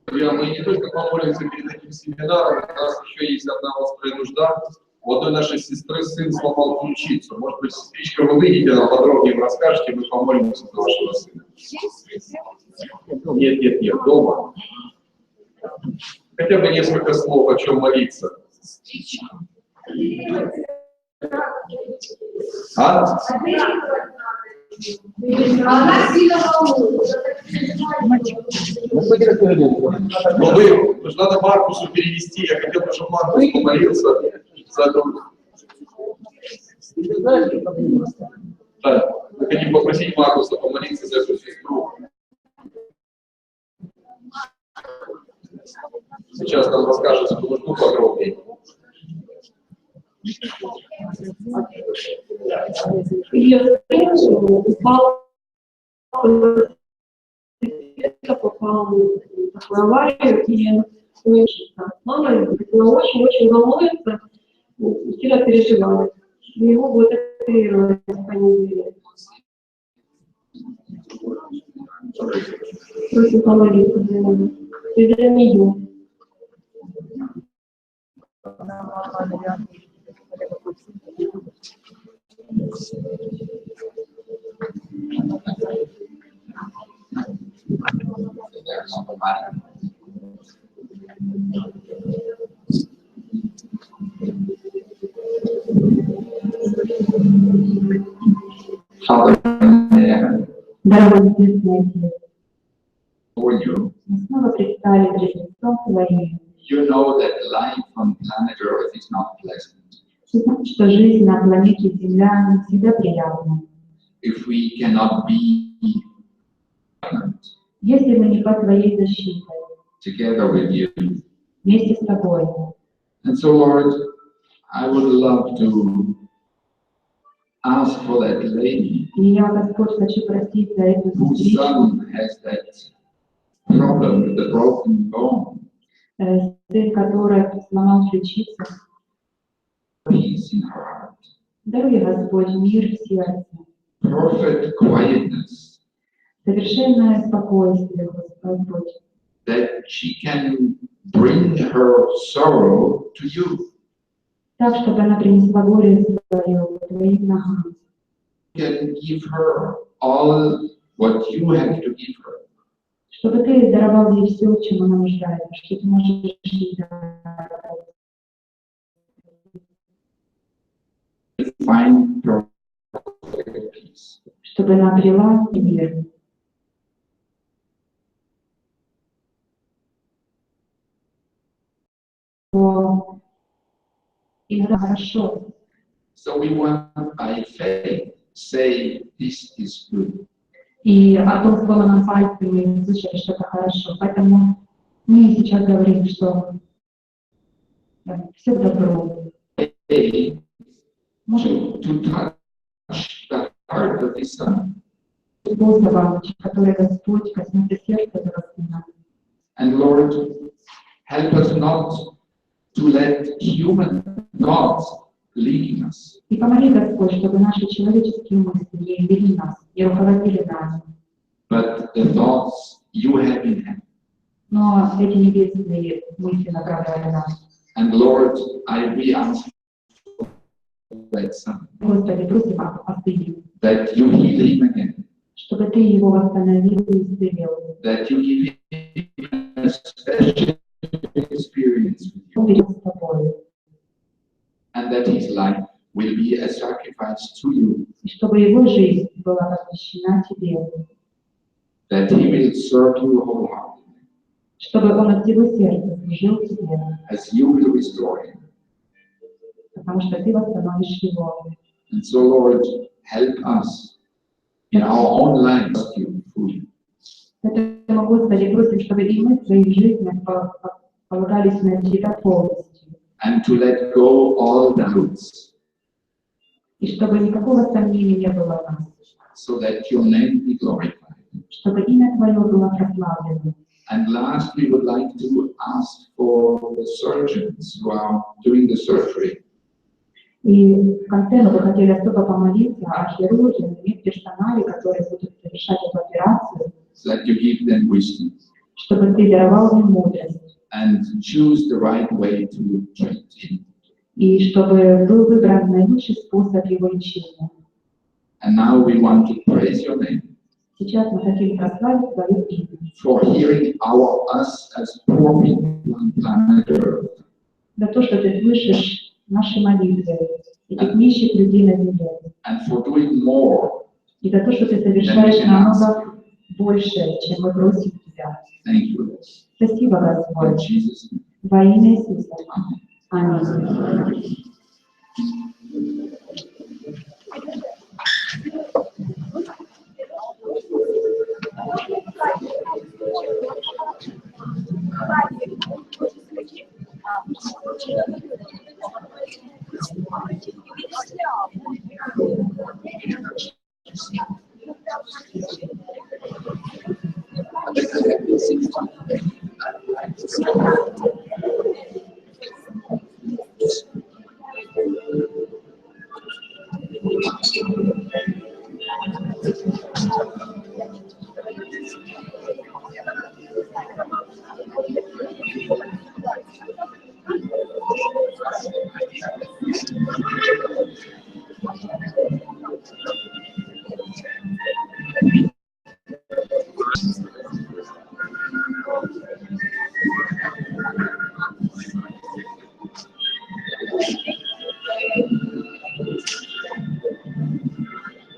Мы не только помолимся перед этим семинаром, у нас еще есть одна острая нужда. У одной нашей сестры сын сломал ключицу. Может быть, сестричка, вы выйдете, нам подробнее расскажете, мы помолимся за вашего сына. Нет, дома. Хотя бы несколько слов, о чем молиться. А? Она сильно волнуется. Надо Маркусу перевести. Я хотел бы, чтобы Маркус помолился за друг. Да, мы хотим попросить Маркуса помолиться за эту сестру. Сейчас нам расскажет эту нужду подробнее. Ее сын упал, попал в такую аварию и уменьшился. Мама очень волнуется, сильно переживает. Его будет оперировать в понедельник. Просим помолиться за него. И за нее. Дорогой Небесный Отец, мы снова предстали перед лицом Твоим. You know that life on planet Earth is not pleasant. Ты знаешь, что жизнь на планете Земля не всегда приятна. If we cannot be Если мы не под Твоей защитой, together with you. вместе с Тобой. And so, Lord, I would love to ask for that lady И я, Господь, хочу просить за эту whose сестричку, son has that problem with the broken bone. сын, который сломал ключицу. Peace in her heart. Даруй, Господь, мир в сердце, Perfect quietness. совершенное спокойствие, Господь, That she can bring her sorrow to you. так, чтобы она принесла горе свое к Твоим ногам. You can give her all what you have to give her. Чтобы Ты даровал ей все, в чем она нуждается, что Ты можешь ей дать. Find perfect peace. Чтобы она обрела мир. Иногда хорошо. So we want by faith say this is good. И о том сломанном пальце мы слышали, что это хорошо. Поэтому Мы сейчас говорим, что все к добру. Может, To touch the heart of His Son. способом, который Господь коснется сердца этого Сына. And Lord, help us not to let human thoughts lead us, И помоги, Господь, чтобы наши человеческие мысли не вели нас, не руководили нами, but the thoughts you have in hand. но эти небесные мысли направляли нас. And Lord, we ask that Son, Господи, просим о Сыне, that you heal him again, чтобы Ты его восстановил и исцелил. that you give him a special experience with you, Он перед с Тобой. and that his life will be a sacrifice to you, И чтобы его жизнь была посвящена Тебе, that he will serve you wholeheartedly, чтобы он от всего сердца служил Тебе, as you will restore him. потому что Ты восстановишь его. And so, Lord, help us in our own lives to fully. Поэтому, Господи, просим, чтобы и мы в своих жизнях полагались на Тебя полностью, And to let go all doubts, и чтобы никакого сомнения не было в нас, so that your name be glorified. чтобы имя Твое было прославлено. And last, we would like to ask for the surgeons who are doing the surgery, И в конце мы бы хотели особо помолиться о хирурге, медперсонале, который будет совершать эту операцию, so that you give them wisdom чтобы Ты даровал им мудрость, and choose the right way to treat him. и чтобы был выбран наилучший способ его лечения. And now we want to praise your name Сейчас мы хотим прославить Твое имя, for hearing us as poor people on planet Earth, за то, что Ты слышишь наши молитвы, этих нищих людей на земле, and for doing more. и за то, что Ты совершаешь намного больше, чем мы просим Тебя. Thank you, Lord. Спасибо, In Господь, Jesus' name. во имя Иисуса. Amen. Аминь.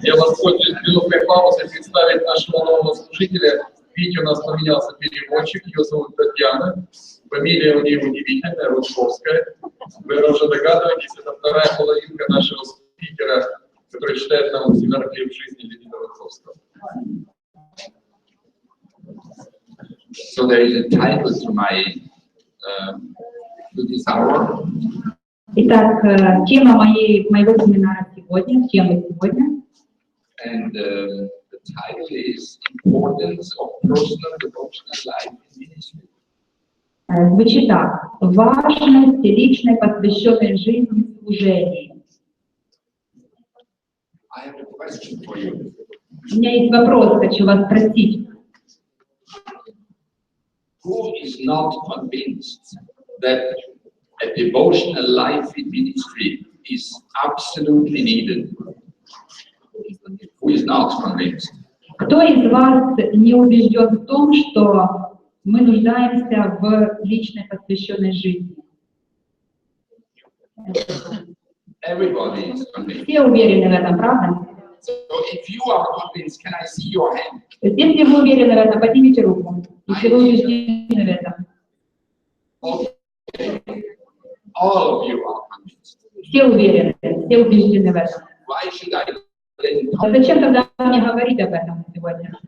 Я воспользуюсь минутной паузой представить нашего нового служителя. Видите, у нас поменялся переводчик, ее зовут Татьяна. Фамилия у нее удивительная, Рудковская. Вы уже догадываетесь, это вторая половинка нашего спикера, который читает нам семинар «Хлеб жизни» Леонида Рудковского. So there is a title to this hour. Итак, тема моего семинара сегодня, тема сегодня. And the title is Importance of Personal Devotional Life in Ministry. Звучит так: важность личной посвященной жизни в служении. I have a question for you. У меня есть вопрос, хочу вас спросить. Who is not convinced that a devotional life in ministry is absolutely needed? Who is not convinced? Кто из вас не убежден в том, что мы нуждаемся в личной посвященной жизни? Everybody is convinced. Все уверены в этом, правда? So if you are convinced, can I see your hand? Если вы уверены в этом, поднимите руку. Если вы убеждены в этом. Okay. All of you are convinced. Все уверены, все убеждены в этом. Why should I then А зачем тогда мне говорить об этом сегодня?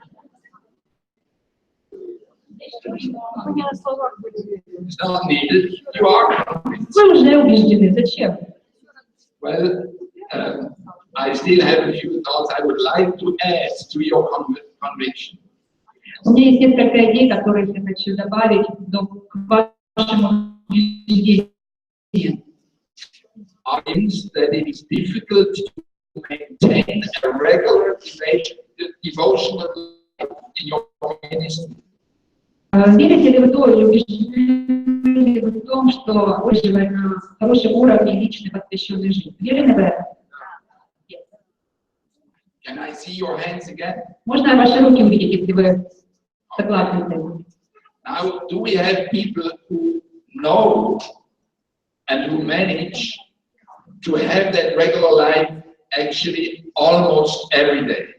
It's not needed. You are convinced. Вы уже убеждены. Зачем? Well, I still have a few thoughts I would like to add to your conviction. У меня есть несколько идей, которые я хочу добавить к вашему убеждению. Means that it is difficult to maintain a regular devotional life in your ministry. Верите ли вы то, или убеждены ли вы в том, что выживает на хорошем уровне личной посвященной жизни? Верите в это? Can I see your hands again? Можно ваши руки увидеть, если вы согласны с этим? Now, do we have people who know and who manage to have that regular life actually almost every day?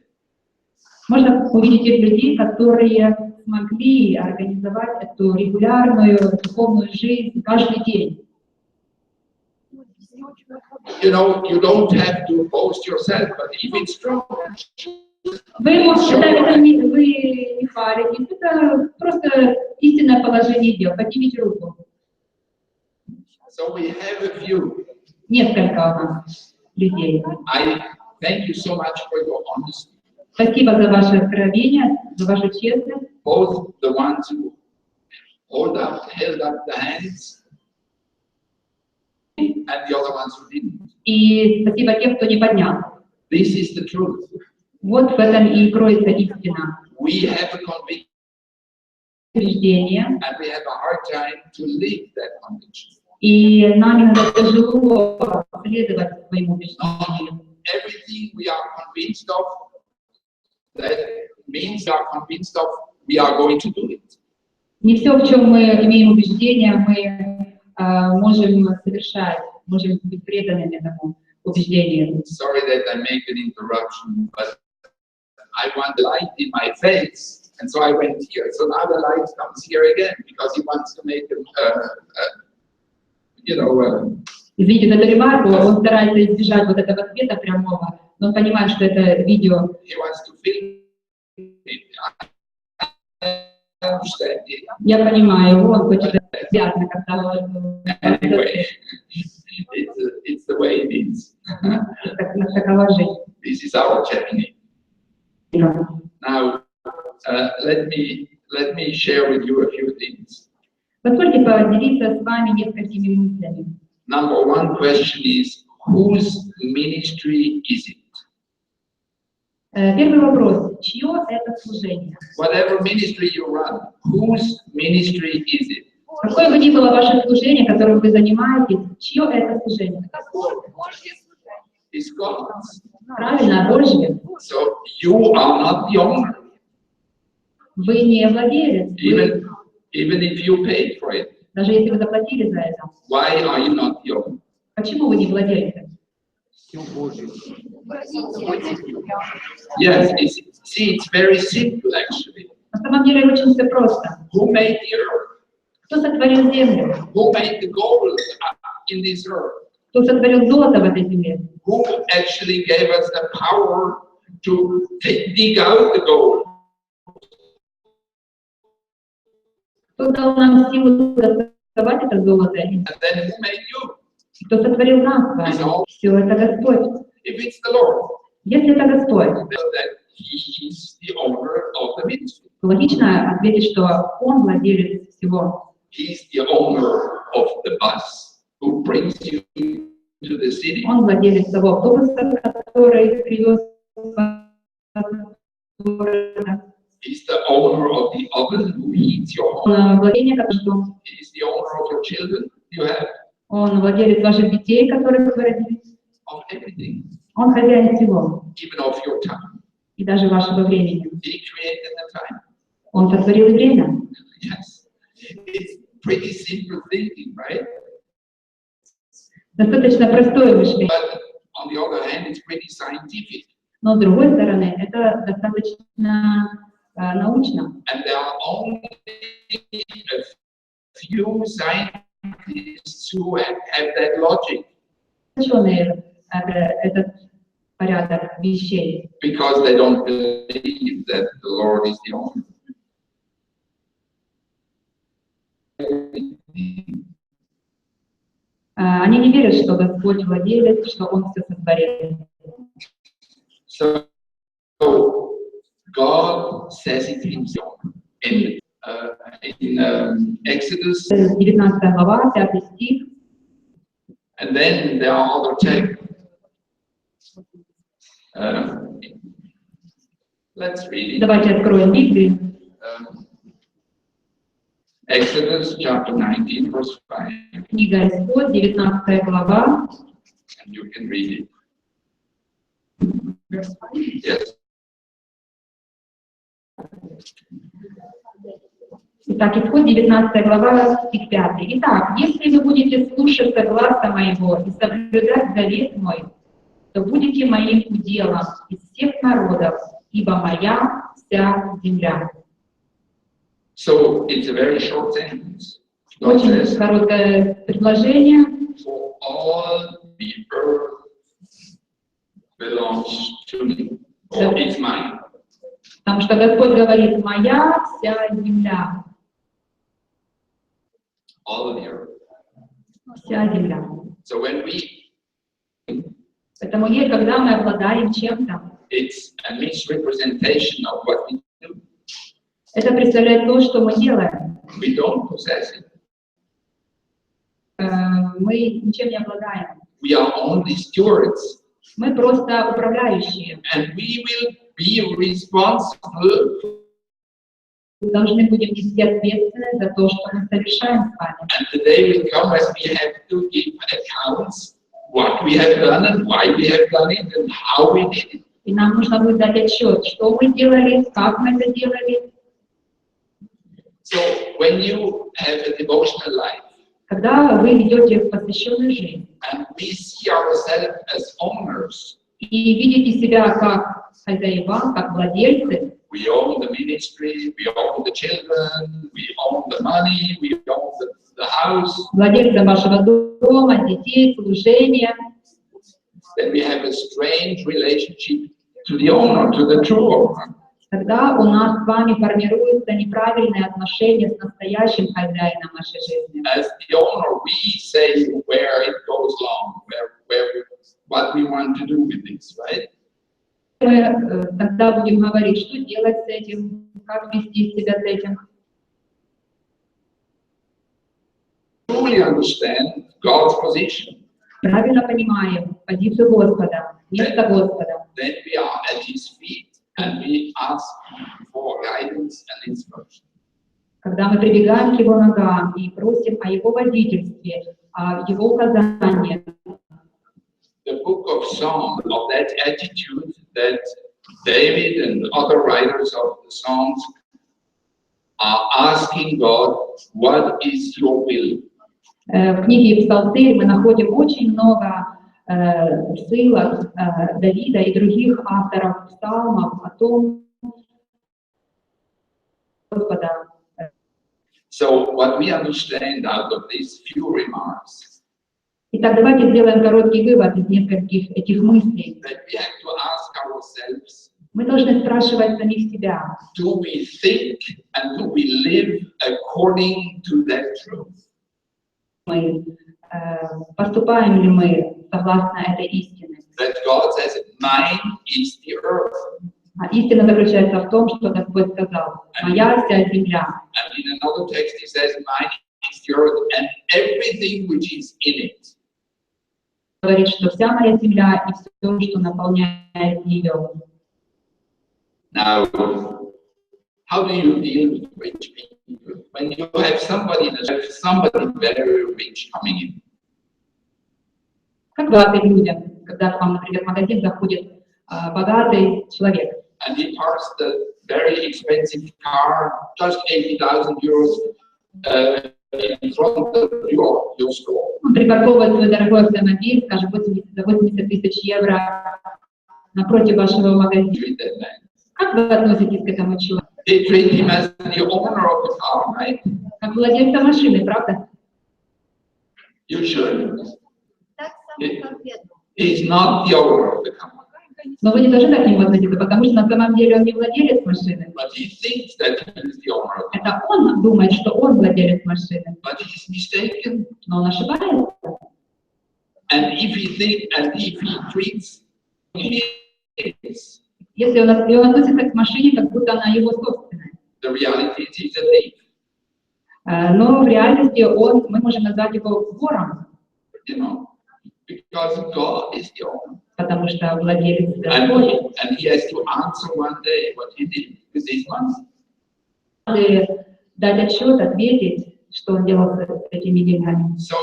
Можно увидеть тех людей, которые смогли организовать эту регулярную духовную жизнь каждый день. You know, you don't have to boast yourself, but if it's true, Вы можете, это не, вы не хвалитесь, это просто истинное положение дел. Поднимите руку. so we have a few. Несколько у нас людей. I thank you so much for your honesty. Спасибо за ваше откровение, за вашу честность. Both the ones who held up the hands, and the other ones who didn't. И спасибо тем, кто не поднял. This is the truth. Вот в этом и кроется истина. We have a conviction, Убеждение. and we have a hard time to live that conviction. И нам иногда тяжело следовать своему убеждению. Everything we are convinced of, that means we are convinced of, we are going to do it. Не все, в чем мы имеем убеждение, мы можем совершать, можем быть преданными этому убеждению. Sorry that I make an interruption, but I want light in my face, and so I went here. So now the light comes here again because he wants to make Извините за эту ремарку, он старается избежать вот этого света прямого, но он понимает, что это видео. he wants to film it. I understand it. Я понимаю его, он хочет это связано, когда Anyway, it's the way it is. такова жизнь. This is our journey. Now, let me share with you a few things. Позвольте поделиться с вами несколькими мыслями. Number one question is, whose ministry is it? Первый вопрос. Чье это служение? Whatever ministry you run, whose ministry is it? Какое бы ни было ваше служение, которым вы занимаетесь, чье это служение? It's God's. Правильно, Божье. So you are not the owner, Вы не владелец. Вы, even if you paid for it. даже если вы заплатили за это. Why are you not the owner? Почему вы не владельцы? Yes, it's very simple actually. На самом деле очень все просто. Who made the earth? Кто сотворил землю? Who made the gold in this earth? Кто сотворил золото в этой земле? Who actually gave us the power to dig out the gold? Кто дал нам силу доставать это золото? And then who made you? Кто сотворил нас с вами? Все это Господь. If it's the Lord, Если это Господь, then He is the owner of the ministry. то логично ответить, что Он владелец всего. He is the owner of the bus who brings you to the city. Он владелец того автобуса, который привез вас в город. He's the owner of the oven who heats your home. Он владелец, He's the owner of your children you have, Он владелец ваших детей, которых вы родили. of everything, Он хозяин всего, even of your time. и даже вашего времени. He created the time. Он сотворил и время. Yes. It's pretty simple thinking, right? Достаточно простое мышление. But on the other hand, it's pretty scientific. Но с другой стороны, это достаточно научно. And there are only a few scientists who have that logic. Ученые этот порядок вещей. Because they don't believe that the Lord is the owner. Они не верят, что Господь владелец, что Он все сотворил. So God says it himself in Exodus, 19 глава, 5 стих. and then there are other texts. Let's read it. Давайте откроем Библию. Exodus chapter 19, verse 5, Книга Исход, 19 глава. and you can read it. Yes. Итак, Исход, 19 глава, стих 5. Итак, если вы будете слушаться гласа моего и соблюдать завет мой, то будете моим уделом из всех народов, ибо моя вся земля. So it's a very short sentence. God Очень says, короткое предложение. for all the earth belongs to me, or it's mine. Потому что Господь говорит, моя вся земля. All of the earth. Вся земля. So when we, Поэтому, когда мы обладаем чем-то, it's a misrepresentation of what we do. это представляет то, что мы делаем. We don't possess it. Мы ничем не обладаем. We are only stewards, Мы просто управляющие. and we will be responsible. Должны будем нести ответственность за то, что мы совершаем с вами. And the day will come when we have to give accounts what we have done and why we have done it and how we did it. И нам нужно будет дать отчет, что мы делали, как мы это делали. So when you have a devotional life Когда вы ведете посвященную жизнь and we see ourselves as owners, и видите себя как хозяева, как владельцы, we own the ministry, we own the children, we own the money, we own the house, владельцы вашего дома, детей, служения, then we have a strange relationship to the owner, to the true owner. тогда у нас с вами формируется неправильное отношение с настоящим хозяином нашей жизни. As the owner, we say where it goes wrong, what we want to do with this, right? Мы тогда будем говорить, что делать с этим, как вести себя с этим. Truly understand God's position, Правильно понимаем позицию Господа, место Господа. then we are at His feet and we ask for guidance and instruction. Когда мы прибегаем к Его ногам и просим о Его водительстве, о Его указании. The book of Psalms, of that attitude that David and other writers of the Psalms are asking God, what is your will? В книге Псалтырь мы находим очень много ссылок Давида и других авторов псалмов о том, Господа. So what we understand out of these few remarks, Итак, давайте сделаем короткий вывод из нескольких этих мыслей. that we have to ask ourselves, Мы должны спрашивать самих себя, do we think and do we live according to that truth? мы поступаем ли мы согласно этой истине. That God says, mine is the earth. А истина заключается в том, что Господь сказал, моя вся земля. And in another text he says, mine is the earth and everything which is in it. Говорит, что вся моя земля и все, что наполняет ее. Now, how do you deal with rich people? When you have somebody very rich coming in, Как вы людям, когда к вам, например, в магазин заходит богатый человек, and he parks the very expensive car, just 80,000 euros, in front of your store. он припарковывает свой дорогой автомобиль, скажем, за 80 тысяч евро напротив вашего магазина. Treat that man. Как вы относитесь к этому человеку? They treat him as the owner of the car, right? Как владельца машины, правда? You should. Так само конкретно. He's not the owner of the car. Но вы не должны так к нему относиться, потому что на самом деле он не владелец машины. but he thinks that he is the owner of it. Это он думает, что он владелец машины, But he's mistaken. но он ошибается. And if he treats his, Если он относится к машине, как будто она его собственная. the reality is he's a thief. Но в реальности мы можем назвать его вором, You know, because God is the owner. потому что владелец Господь. And he has to answer one day what he did with his money. Надо дать отчет, ответить, что он делал с этими деньгами. So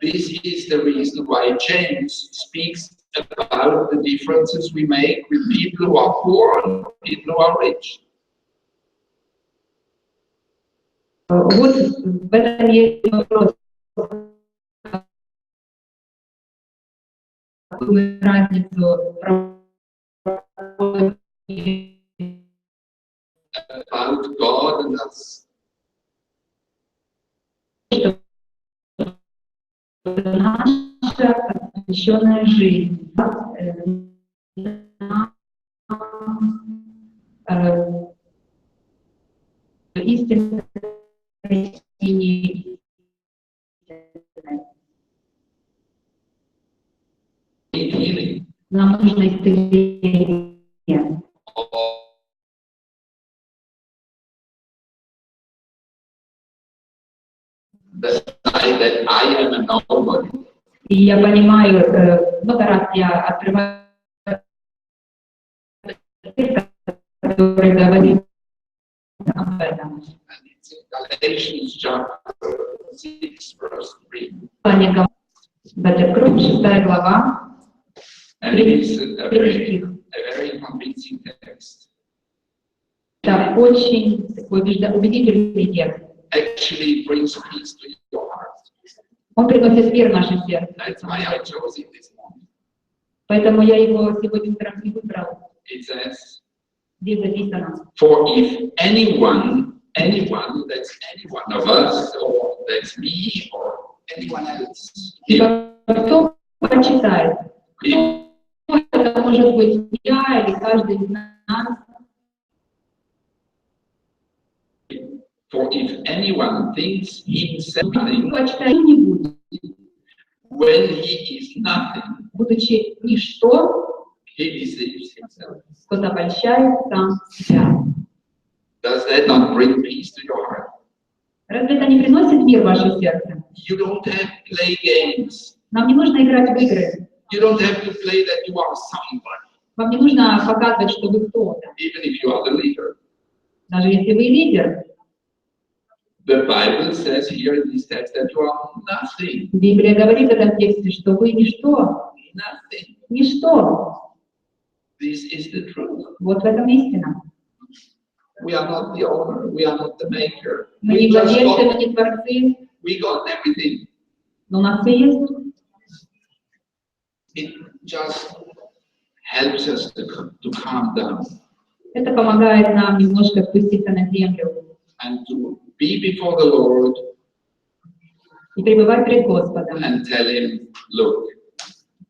this is the reason why James speaks about the differences we make with people who are poor and people who are rich. Вот в этом есть вопрос. Какую разницу About God and us. наша посвященная жизнь. Истинное истине. Healing. Нам нужно исцеление. That I am a nobody. И я понимаю, много раз я открываю, который говорит об этом. And it's in Galatians chapter 6, verse 3. Давайте откроем 6 глава, And it is 3 стих. a very convincing text. Это очень такой убедительный текст. Actually, it brings peace to your heart. Он приносит мир в наше сердце. That's why I chose it this morning. Поэтому я его сегодня утром и выбрал. It says, Здесь записано. for if anyone, that's any one of us, or that's me, or anyone else, Кто почитает? Это может быть я или каждый из нас. for if anyone thinks himself nothing, Почитать что-нибудь, when he is nothing, будучи ничто, he deceives himself. тот обольщает сам себя. Does that not bring peace to your heart? Разве это не приносит мир в ваше сердце? You don't have to play games. Нам не нужно играть в игры. You don't have to play that you are somebody, Вам не нужно показывать, что вы кто-то. even if you are the leader. Даже если вы лидер. The Bible says here in this text that you are nothing. Библия говорит в этом тексте, что вы ничто. Nothing. Ничто. This is the truth. Вот в этом истина. We are not the owner. We are not the maker. Мы не владельцы, мы не творцы, We got everything. но у нас все есть. It just helps us to calm down Это помогает нам немножко спуститься на землю and to be before the Lord и пребывать пред Господом. and tell Him, look,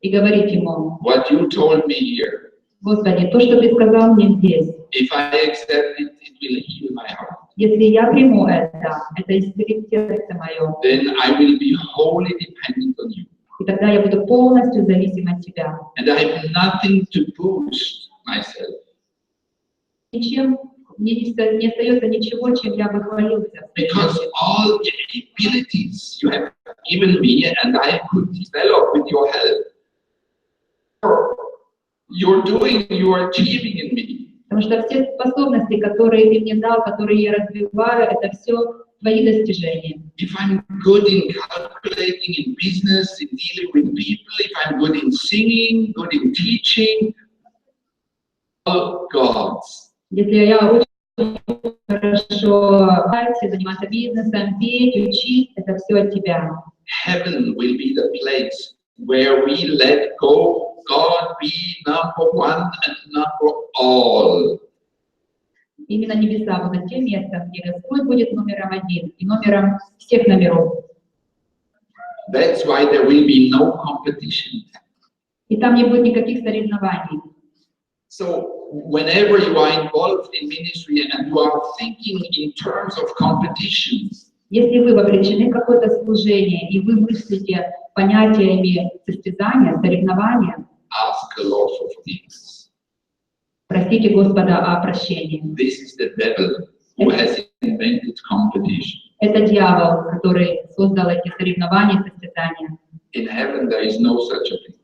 И говорить Ему: what you told me here, Господи, то, что Ты сказал мне здесь, if I accept it, it will heal my heart. если я приму это исцелит сердце мое, Then I will be wholly dependent on you. и тогда я буду полностью зависим от Тебя. And I have nothing to boost myself. Ничем, мне не остается ничего, чем я бы хвалился. Because all the abilities you have given me and I could develop with your help, you are achieving in me. Потому что все способности, которые Ты мне дал, которые я развиваю, это все Твои достижения. If I'm good in calculating in business, in dealing with people, if I'm good in singing, good in teaching, all God's. Если я очень хорошо заниматься бизнесом, петь, учить, это все от Тебя. Heaven will be the place where we let go God be number one and number all. Именно небеса будут тем местом, где Господь будет номером один и номером всех номеров. That's why there will be no competition. И там не будет никаких соревнований. So whenever you are involved in ministry and you are thinking in terms of competition, Если вы вовлечены в какое-то служение, и вы мыслите понятиями состязания, соревнования, ask the Lord for forgiveness. просите Господа о прощении. This is the devil who has invented competition. Это дьявол, который создал эти соревнования, состязания. In heaven there is no such a thing.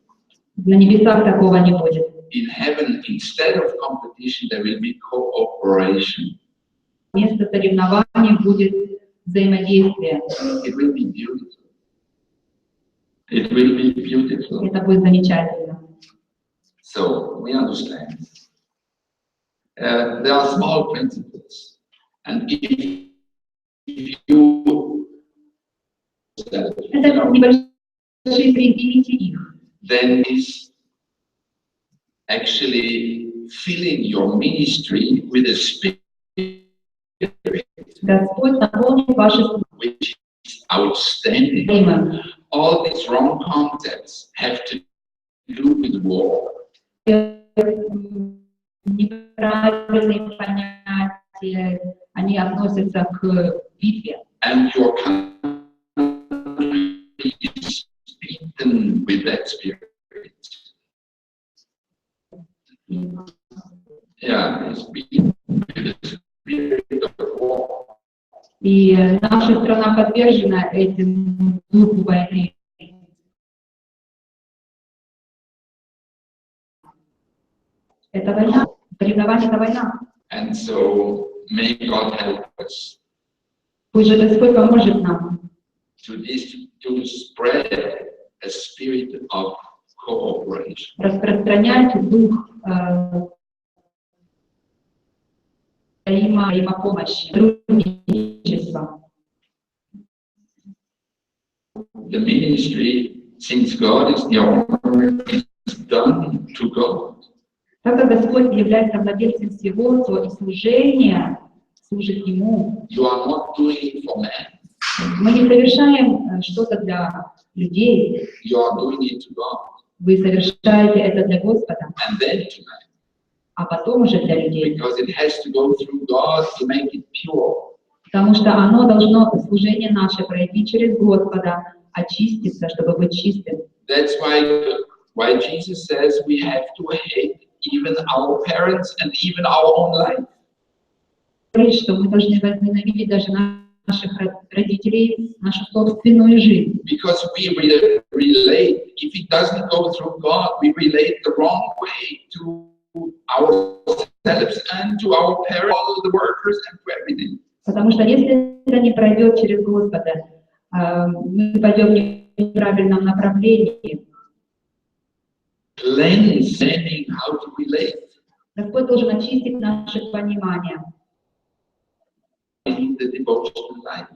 На небесах такого не будет. In heaven, instead of competition, there will be cooperation. Вместо соревнований будет взаимодействие. It will be beautiful. It will be beautiful. Это будет замечательно. So we understand. There are small principles, and if you Это небольшие примите их. then is actually filling your ministry with a spirit Господь наполнит ваши which is outstanding. служения. All these wrong concepts have to do with war. Неправильные понятия, они относятся к битве. And your country is beaten with that spirit. Yeah, it's beaten with the spirit of war. И наша страна подвержена этим духу войны. Это война, соревнование — это война. And so may God help us Пусть же Господь поможет нам to spread a spirit of cooperation. распространять дух взаимопомощи, сотрудничества. The ministry, since God is the owner, is done to God. Так как Господь является владельцем всего, то и служение служит Ему. You are not doing it for man. Мы не совершаем что-то для людей, You are doing it to God. вы совершаете это для Господа, And then to man. а потом уже для людей. Because it has to go through God to make it pure. Потому что оно должно, служение наше, пройти через Господа, очиститься, чтобы быть чистым. That's why Jesus says we have to hate even our parents and even our own life. Говорит, что мы должны возненавидеть даже наших родителей, нашу собственную жизнь. Because we relate, if it doesn't go through God, we relate the wrong way to ourselves and to our parents, all the workers and to everything. Потому что если это не пройдет через Господа, мы пойдем в неправильном направлении. Cleansing how to relate. Господь должен очистить наше понимание. In the devotional life.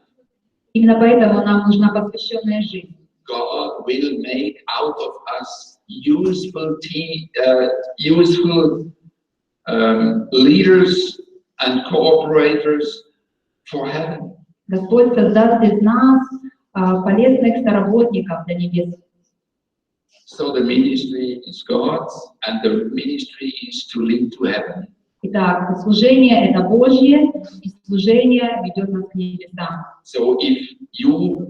Именно поэтому нам нужна посвященная жизнь. God will make out of us useful leaders and cooperators for heaven. Господь создаст из нас полезных соработников для небес. So the ministry is God's, and the ministry is to lead to heaven. Итак, служение — это Божье, и служение ведет нас к небесам. So if you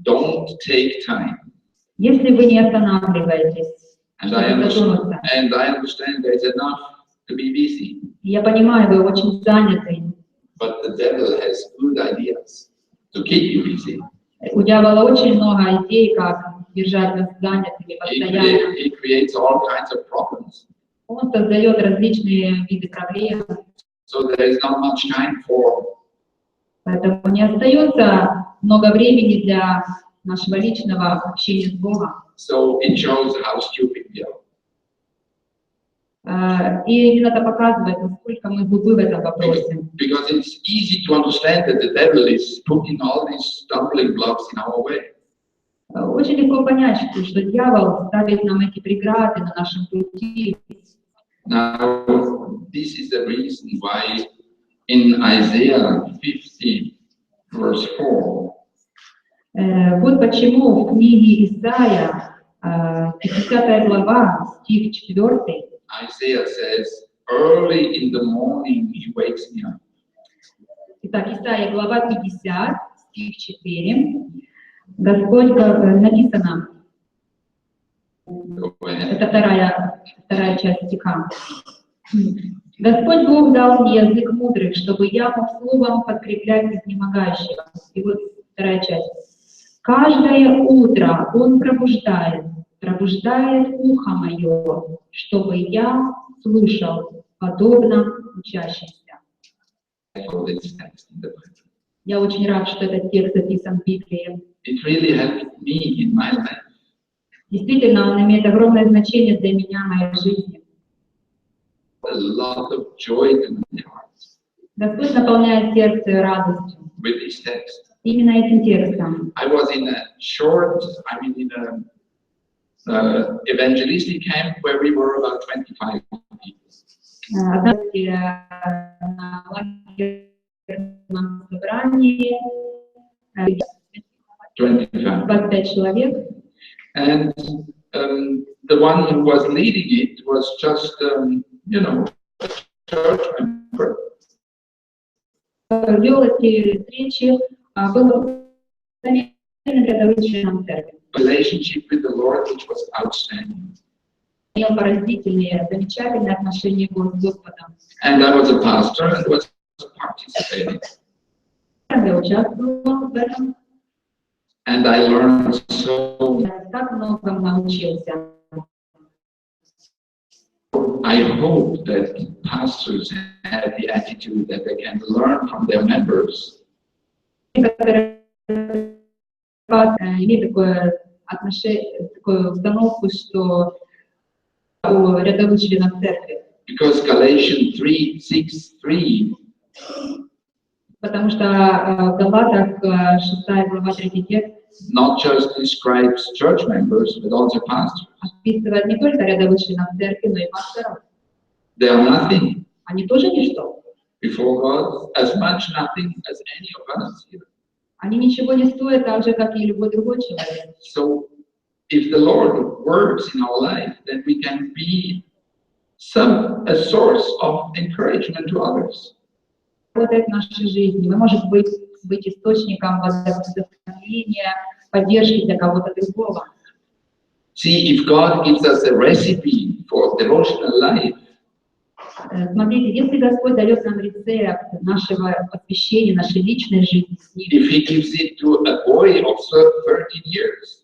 don't take time, Если вы не останавливаетесь, and чтобы задуматься, I understand there's enough to be busy, я понимаю, вы очень заняты, but the devil has good ideas to keep you busy. у дьявола очень много идей, как держать нас занятыми постоянно. He creates all kinds of problems. Он создает различные виды проблем, So there is not much time for. поэтому не остается много времени для нашего личного общения с Богом. So it shows how stupid we are. И именно это показывает, насколько мы глупы в этом вопросе. Because it's easy to understand that the devil is putting all these stumbling blocks in our way. Очень легко понять, что дьявол ставит нам эти преграды на нашем пути. Now, this is the reason why in Isaiah 50, verse 4, Вот почему в книге Исаия, 50 глава, стих 4, Isaiah says, early in the morning he wakes me up. Итак, Исайя, глава 50, стих 4. Господь, как написано, Go ahead. это вторая часть стиха. Господь Бог дал мне язык мудрых, чтобы я мог словом подкреплять изнемогающих. И вот вторая часть. Каждое утро Он пробуждает ухо мое, чтобы я слушал, подобно учащимся. Я очень рад, что этот текст записан в Библии. It really helped me in my life. Действительно, он имеет огромное значение для меня, моей жизни. A lot of joy in my heart Господь наполняет сердце радостью. with this text. Именно этим текстом. I was in a evangelistic camp where we were about 25 people. Однажды на лагерном собрании 25 человек. And the one who was leading it was just, church member. Вел эти встречи, был рядовым членом церкви. Relationship with the Lord, which was outstanding. Имел поразительные, замечательные отношения с Господом. And I was a pastor and was participating. Я участвовал в этом. And I learned so. Так многому научился. I hope that pastors have the attitude that they can learn from their members. Имеет такое отношение, такую установку, что у рядовых членов церкви. Because Galatians 3:6-3. Потому что в Галатах 6 глава 3 текст not just describes church members, but also pastors. Описывает не только рядовых членов церкви, но и пасторов. They are nothing Они тоже ничто. before God, as much nothing as any of us here. Они ничего не стоят, так же, как и любой другой человек. So, if the Lord works in our life, then we can be a source of encouragement to others. Работает в нашей жизни. Мы можем быть источником вдохновения, поддержки для кого-то другого. See, if God gives us a recipe for devotional life, Смотрите, если Господь дает нам рецепт нашего посвящения, нашей личной жизни с Ним, if He gives it to a boy of 13 years,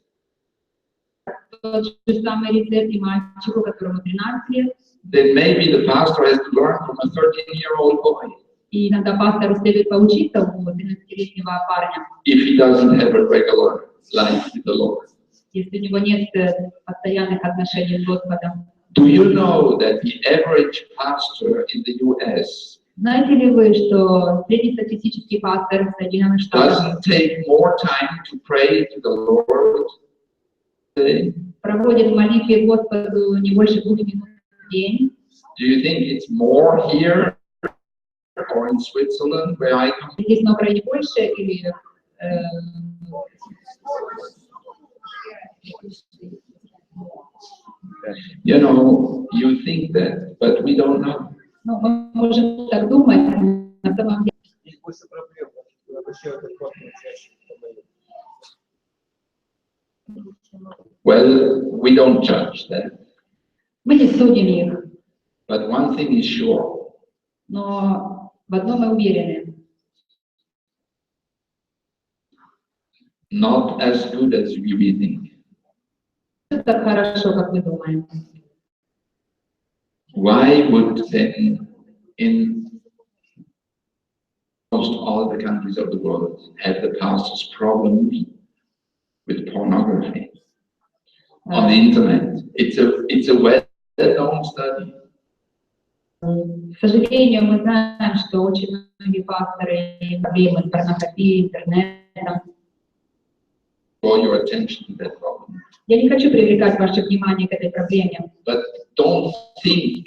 тот же самый рецепт и мальчику, которому 13 лет, then maybe the pastor has to learn from a 13-year-old boy. И иногда пастору следует поучиться у 13-летнего парня, If he doesn't have a regular life with the Lord. если у него нет постоянных отношений с Господом. Do you know that the average pastor in the US Знаете ли вы, что среднестатистический пастор в Соединенных Штатах doesn't take more time to pray to the Lord today? проводит в молитве Господу не больше 2 минут в день? Do you think it's more here or in Switzerland where I come? Здесь на Украине больше или You know, you think that, but we don't know. ну, мы можем так думать, на самом деле. Есть больше проблем, когда человек адекватно чаще. Well, we don't judge that. Мы не судим их, But one thing is sure. но в одном мы уверены. Not as good as we think. Это так хорошо, как мы думаем. Why would then in almost all the countries of the world have the pastors problem with pornography on the internet? It's a well-known study. К сожалению, мы знаем, что очень многие пасторы имеют проблемы с порнографией, интернетом. Draw your attention to that problem. Я не хочу привлекать ваше внимание к этой проблеме. But don't think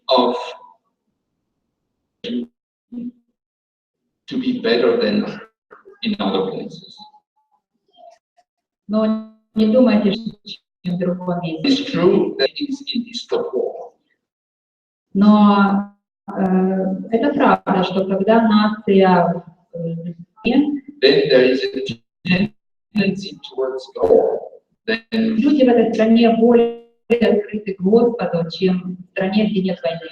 of to be better than in other places. Но не думайте, что чем в другом месте. It's true that it is in this war. Но это правда, что когда нация then there is a tendency towards God. Then люди в этой стране более открыты к Господу, чем в стране, где нет войны.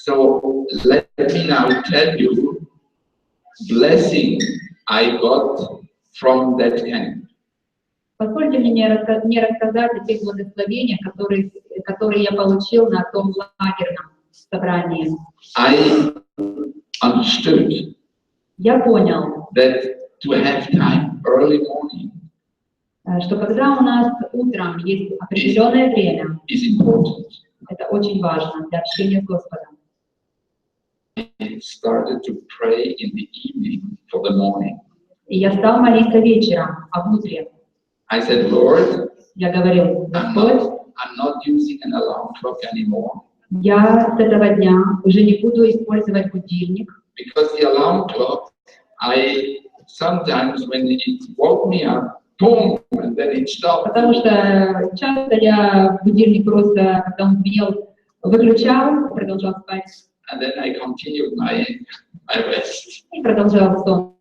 so let me now tell you blessing I got from that camp. Позвольте мне рассказать о тех благословениях, которые я получил на том лагерном собрании. I understood Я понял, that to have time early morning что когда у нас утром есть определенное время, is important. это очень важно для общения с Господом. I started to pray in the evening for the morning. И я стал молиться вечером, об утре. I said, Lord, Я говорил: Господь, I'm not using an alarm clock anymore я с этого дня уже не буду использовать будильник, because the alarm clock, I sometimes when it woke me up, boom, and then it stopped. потому что часто я будильник просто, когда он звенел, выключал, продолжал спать And then I continued my rest. и продолжал сон.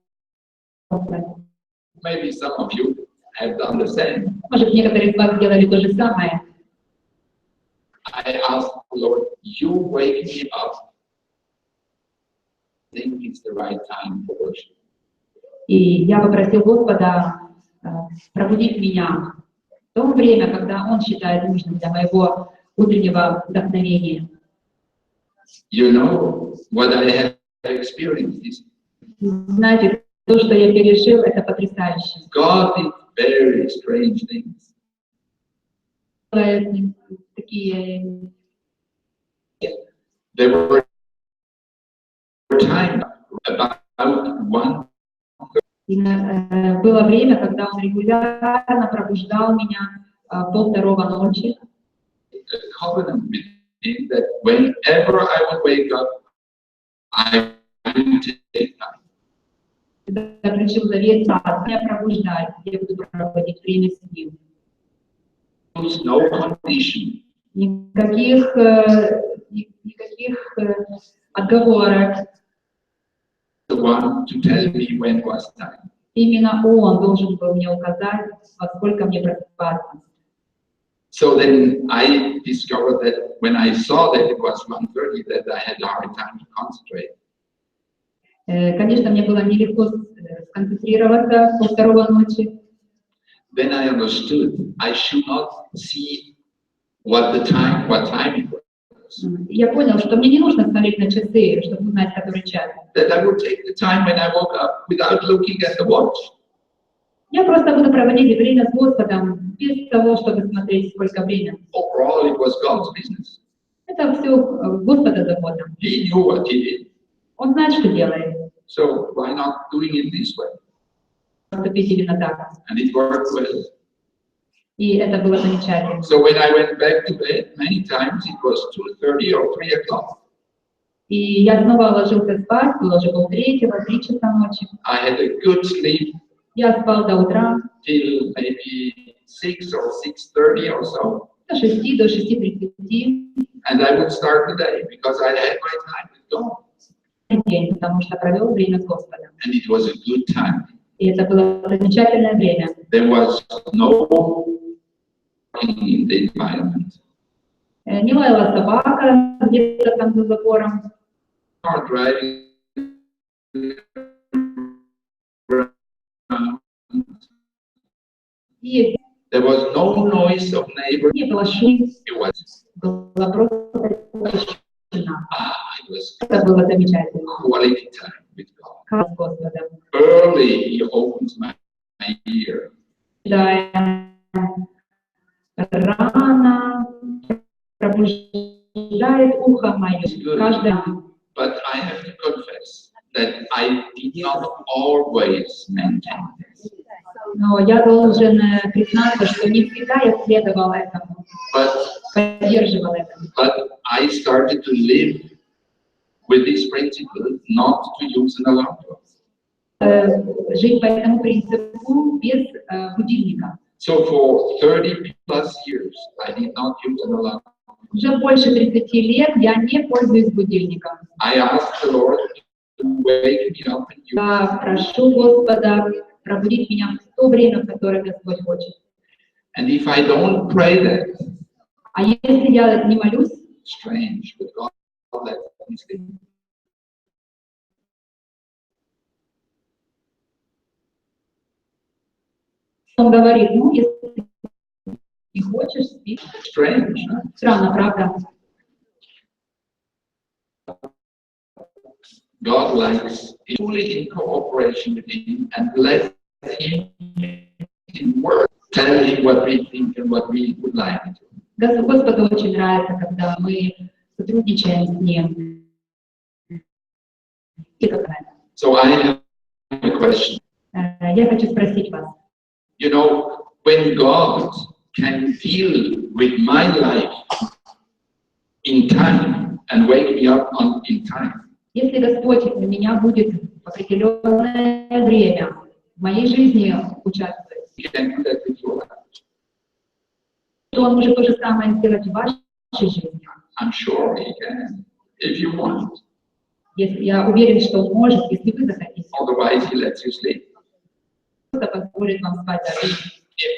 Maybe some of you have done the same. Может, некоторые из вас делали то же самое. I asked the Lord, you wake me up. I think it's the right time for worship. И я попросил Господа пробудить меня в то время, когда Он считает нужным для моего утреннего вдохновения. You know what I have experienced is Знаете, то, что я пережил, это потрясающе. God did very strange things. Такие There were times about one. И было время, когда Он регулярно пробуждал меня 1:30 ночи. A covenant with Him that whenever I would wake up, I would take time. Заключил завет, меня пробуждать, я буду проводить время с Ним. No condition. Никаких отговорок. The one to tell me when was time. Именно Он должен был мне указать, во сколько мне просыпаться. So then I discovered that when I saw that it was 1:30, that I had a hard time to concentrate. Конечно, мне было нелегко сконцентрироваться 2:30 ночи. Then I understood I should not see what time it was. Я понял, что мне не нужно смотреть на часы, чтобы узнать, который час. That I would take the time when I woke up without looking at the watch. Я просто буду проводить время с Господом без того, чтобы смотреть, сколько времени. Overall, it was God's business. Это все Господа забота. He knew what He did. Он знает, что делает. So why not doing it this way? Поступить именно так. And it worked well. И это было замечательно. So when I went back to bed, many times it was 2:30 or 3 o'clock. И я снова ложился спать, было уже 2:30, 3 часа ночи. I had a good sleep Я спал до утра, till maybe 6 or 6:30 or so. до 6, до 6:30 And I would start the day because I had my time with God. день, потому что провел время с Господом. And it was a good time. И это было замечательное время. There was no in the environment. Не лаяла собака где-то там за забором. Car driving around. И There was no noise of neighbors. не было шума, It was была просто тишина. it was Это было замечательно. quality time with God. Как с Господом. Early He opens my ear. Да, рано пробуждает ухо мое. Каждый. But I have to confess that I did not always maintain this. Но я должен признаться, что не всегда я следовал этому, поддерживал это. But I started to live with this principle not to use an alarm clock. Жить по этому принципу без будильника. So for 30 plus years, I did not use an alarm clock. Уже больше 30 лет я не пользуюсь будильником. I ask the Lord to wake me up and use Я прошу Господа пробудить меня в то время, в которое Господь хочет. And if I don't pray that, А если я не молюсь, strange, but God lets me sleep. Он говорит, ну, если не хочешь, спи. Strange, huh? Странно, правда? God likes fully in cooperation with Him and let Him in work, tell Him what we think and what we would like. Господу очень нравится, когда мы сотрудничаем с Ним. И как это? So I have a question. Я хочу спросить вас. You know, when God can deal with my life in time and wake me up in time, Если Господь на меня будет в определенное время в моей жизни участвовать, He can do that with your life. то Он может то же самое сделать в вашей жизни. I'm sure He can, if you want. Если, я уверен, что Он может, если вы захотите. Otherwise, He lets you sleep. Просто позволит вам спать дальше.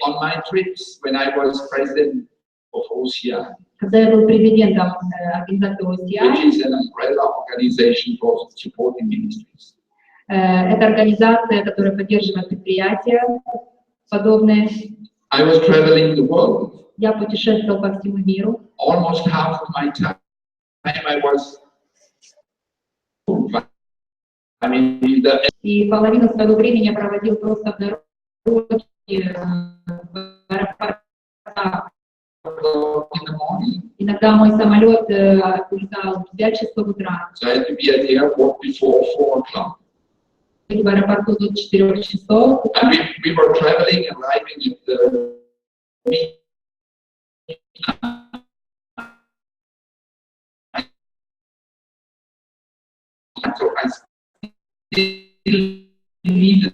On my trips, when I was president of OCI, Когда я был президентом организации which OCI, is an umbrella organization for supporting ministries, это организация, которая поддерживает предприятия подобные. I was traveling the world. Я путешествовал по всему миру. Almost half of my time I was. I mean, И половину своего времени я проводил просто в дороге, в аэропортах. in the morning. Иногда мой самолет улетал в 5 часов утра. So I had to be at the airport before 4 o'clock. Быть в аэропорту до 4 часов. And we were traveling, arriving at the so I still needed.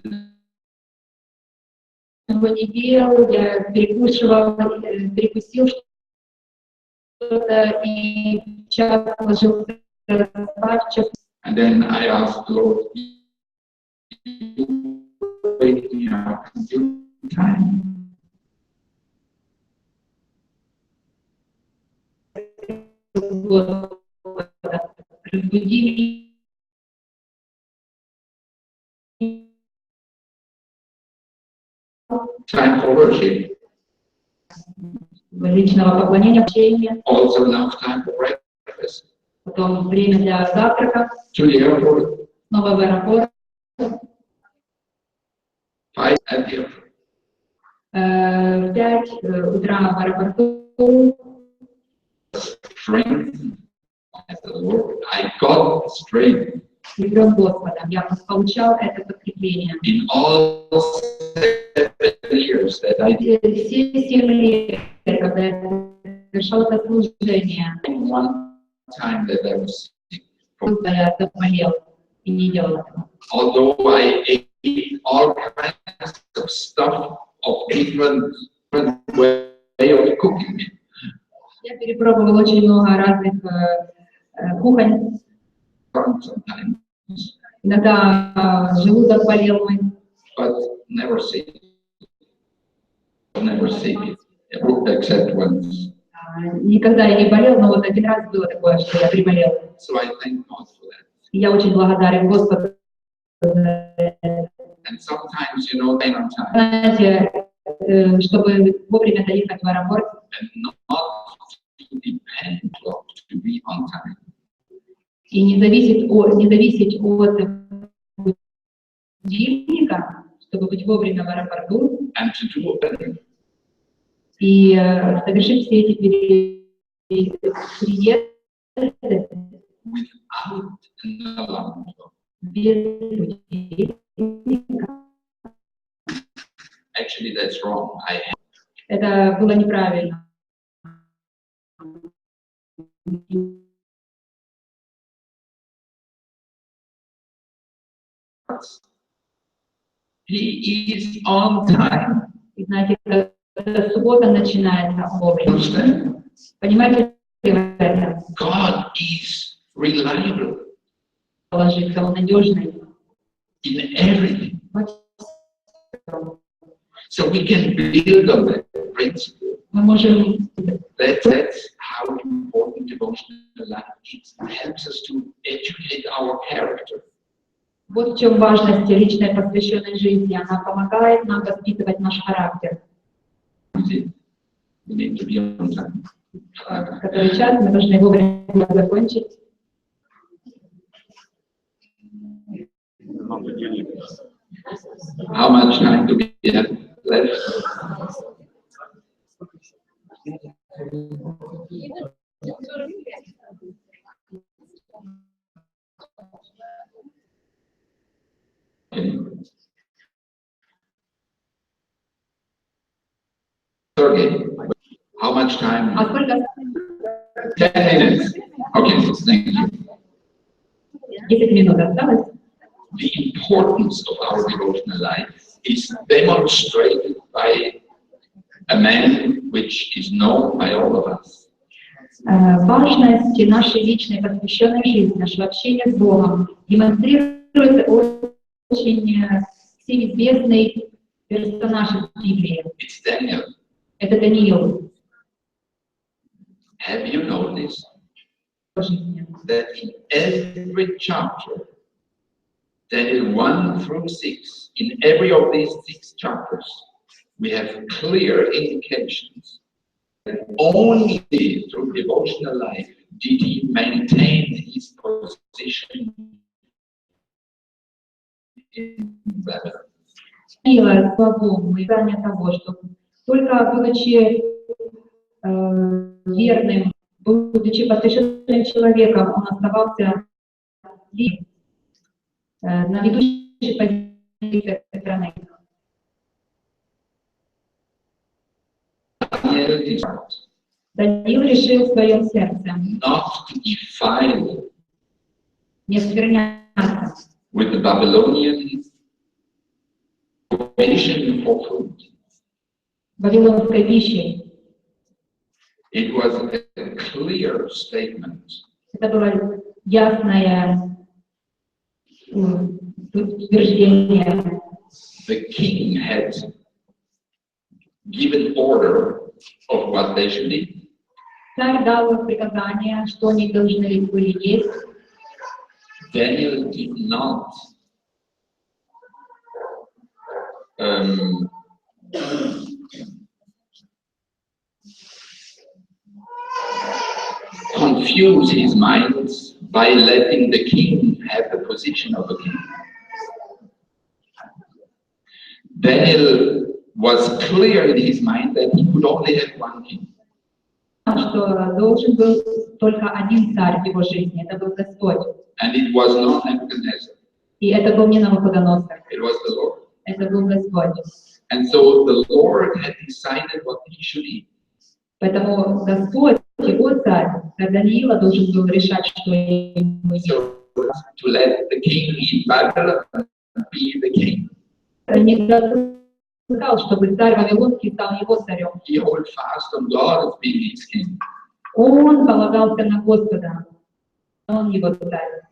Ничего не делал, я перекусил что-то и час ложился спать. And then I asked the Lord, you wake me up in time. Разбуди Time for worship. личного поклонения, общения, Also enough time for breakfast. потом время для завтрака, To the airport, снова в аэропорт, 5 at the airport. в 5 утра в аэропорту. Strength. The Lord, I got strength Влюблен Господом. Я получал это подкрепление. in all 7 years that I did. Все 7 лет, когда я совершал это служение, One time that I was sick. когда я заболел и не делал этого. Although I ate all kinds of stuff of different way of cooking. Я перепробовал очень много разных кухонь. Sometimes, Иногда желудок болел мой. but never sick. Never sick, except once. Никогда я не болел, но вот один раз было такое, что я приболел. So I thank God for that. И я очень благодарен Господу. And sometimes, you know, time on time, Знаете, чтобы вовремя доехать в аэропорт, and not to depend to be on time. и не зависеть от будильника, чтобы быть вовремя в аэропорту, And to do better. и совершить все эти приезды Without an alarm. без будильника. Actually, that's wrong. Это было неправильно. He is on time. И знаете, когда суббота начинается вовремя. Understand? Понимаете, в это. God is reliable Положиться, он надежный. in everything. Во всем. So we can build on that principle. Мы можем, That's how important devotional life is. It helps us to educate our character. вот в чем важность личной посвященной жизни. Она помогает нам воспитывать наш характер. We need to be on time. В который час мы должны вовремя закончить. How much time do we have left? Okay. How much time? А сколько? 10 minutes. Okay, thank you. 10 минут осталось. The importance of our devotional life is demonstrated by a man which is known by all of us. Важность нашей личной посвященной жизни, нашего общения с Богом демонстрирует очень всем известный персонаж из Библии. It's Daniel. Это Даниил. Have you noticed that in every chapter, Daniel 1 through 6, in every of these 6 chapters, we have clear indications that only through devotional life did he maintain his position in Babylon. Даниила слабому и знание того, что только будучи верным, будучи посвященным человеком, он оставался на ведущей позиции страны. Даниил решил в своем сердце Not to defile не скверняться with the Babylonian provision for food. вавилонской пищей. It was a clear statement Это было ясное утверждение. the king had given order of what they should eat. Царь дал приказание, что они должны были есть. Daniel did not confuse his mind by letting the king have the position of a king. Daniel was clear in his mind that he could only have one king. Что должен был только один царь в его жизни, это был Господь. And it was not Nebuchadnezzar. И это был не Навуходоносор, It was the Lord. это был Господь. And so the Lord had decided what he should eat. Поэтому Господь, его царь, Даниила должен был решать, что ему есть. So to let the king eat Babylon and be the king. Не сказал, чтобы царь Вавилонский стал его царем. He held fast on God as being his king. Он полагался на Господа, он его царь.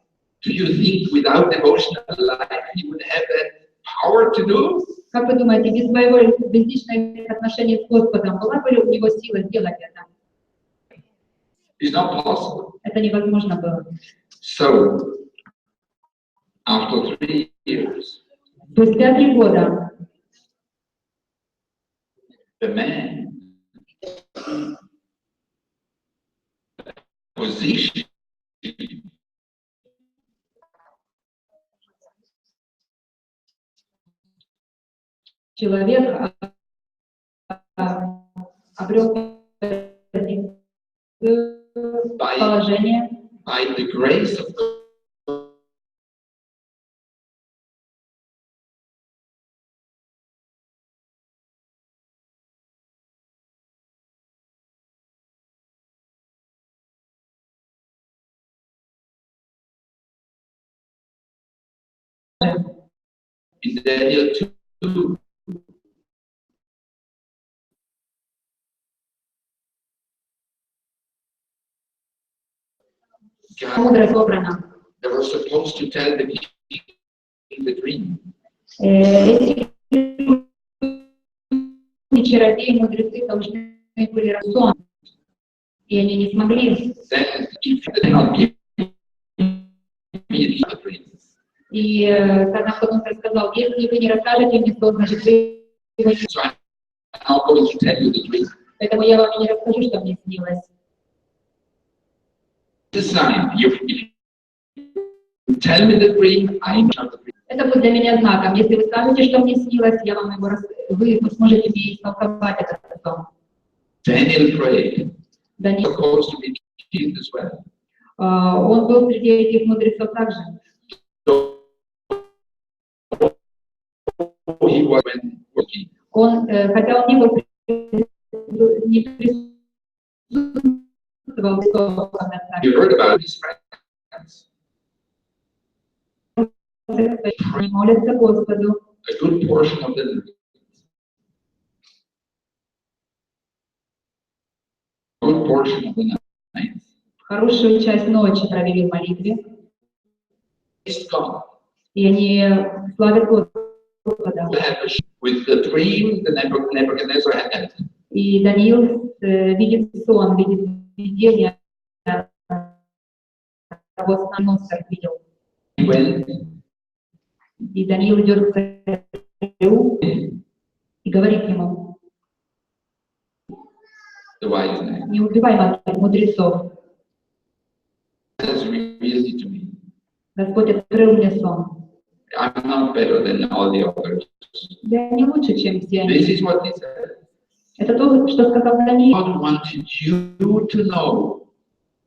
Do you think without devotional life he would have that power to do? Как вы думаете, без своего личных отношений с Господом была бы ли у него сила сделать это? It's not possible. Это невозможно было. So, after 3 years, Спустя 3 года the man position человек обрел положение by the grace of in Daniel 2, God, Мудрость собрана. they were supposed to tell the king the dream. Эти чародеи, мудрецы должны были сон, и они не смогли. Then if they did not give me the dream, И тогда потом сказал, если вы не расскажете мне сон, значит вы его не... so I'm not going to tell you the dream. Поэтому я вам и не расскажу, что мне снилось. The sign, if you tell me the dream, I know the dream. Это будет для меня знаком. Если вы скажете, что мне снилось, я вам его вы сможете мне истолковать этот сон. Daniel prayed. Даниил, Supposed to be killed as well. он был среди этих мудрецов также. So he was when working. Он, хотя он не присутствовал, что You heard about his friends. молятся Господу. A good portion of them. Good portion of the night. Хорошую часть ночи провели в молитве, Praised God. и они славят Господа. With the dream, the Nebuchadnezzar had. И Даниил видит сон, видит видение того сна, видел. He went И Даниил идет к царю и говорит ему: the wise man. не убивай мудрецов. Has revealed it to me. Господь открыл мне сон. I'm not better than all the others. Я не лучше, чем все они. This is what he said. Это то, что сказал Даниил, God wanted you to know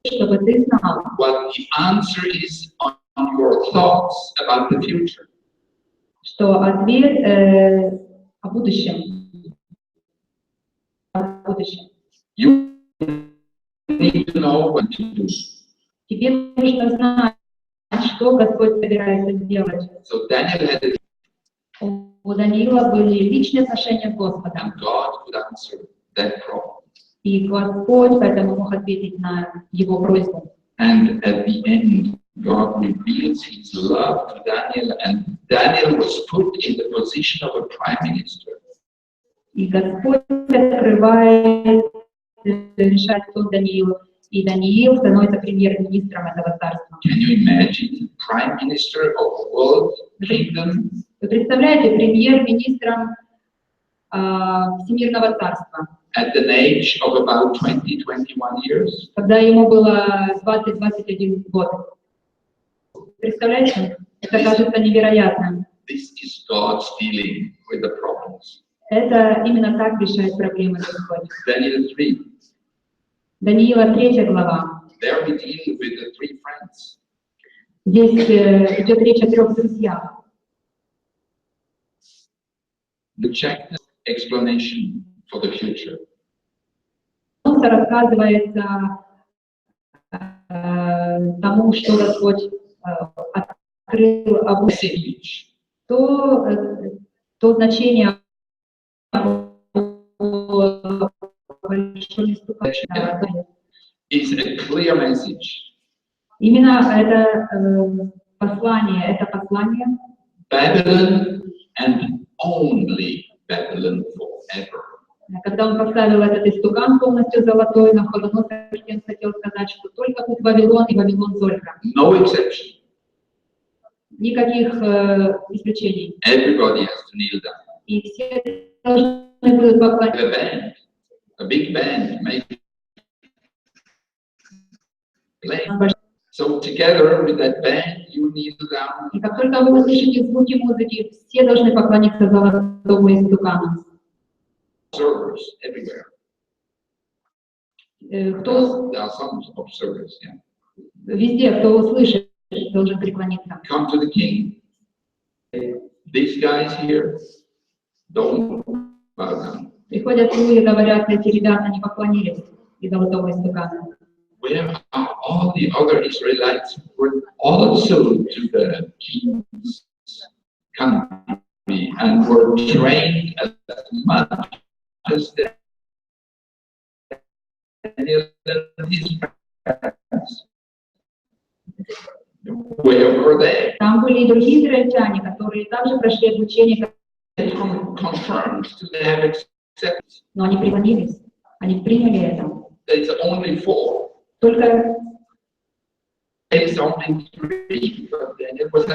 чтобы ты знал, what the answer is on your thoughts about the future. что ответ о будущем. О будущем. You need to know what to do. Тебе нужно знать, что Господь собирается сделать. So Daniel had a У Даниила были личные отношения с Господом. and God could answer that problem. И Господь поэтому мог ответить на его просьбу. And at the end, God reveals his love to Daniel, and Daniel was put in the position of a prime minister. И Господь открывает, решает сон Даниилу, и Даниил становится премьер-министром этого царства. Can you imagine prime minister of a world kingdom? Вы представляете, премьер-министром Всемирного царства, At an age of about 20-21 years? когда ему было 20-21 год. Представляете? Это кажется невероятным. This is God's dealing with the problems. Это именно так решает проблемы Господь. Daniel 3. Даниила 3 глава. There we deal with the three friends. Здесь идет речь о 3 друзьях. The check explanation for the future. Рассказывается тому, что Господь открыл об Message то значение is a clear message. Именно это послание Babylon and only Babylon forever. когда он поставил этот истукан полностью золотой, Навуходоносор хотел сказать, что только тут Вавилон и Вавилон только. No exception. Никаких исключений. Everybody has to kneel down. И все должны будут поклоняться. A band, a big band, make play. So together with that band, you kneel down. И как только вы услышите звуки музыки, все должны поклониться золотому истукану. Observers everywhere. Кто There are some observers, yeah. везде, кто услышит, должен преклониться. Come to the king. These guys here don't bow down. Приходят люди и говорят, эти ребята не поклонились и золотому истукану. Where are all the other Israelites who were also to the king's country and were trained as much as Daniel and his friends? Там были и другие израильтяне, которые также прошли обучение, confirmed they have accepted. но они преклонились, они приняли это. It's only 4. Только It's only 3, but then it was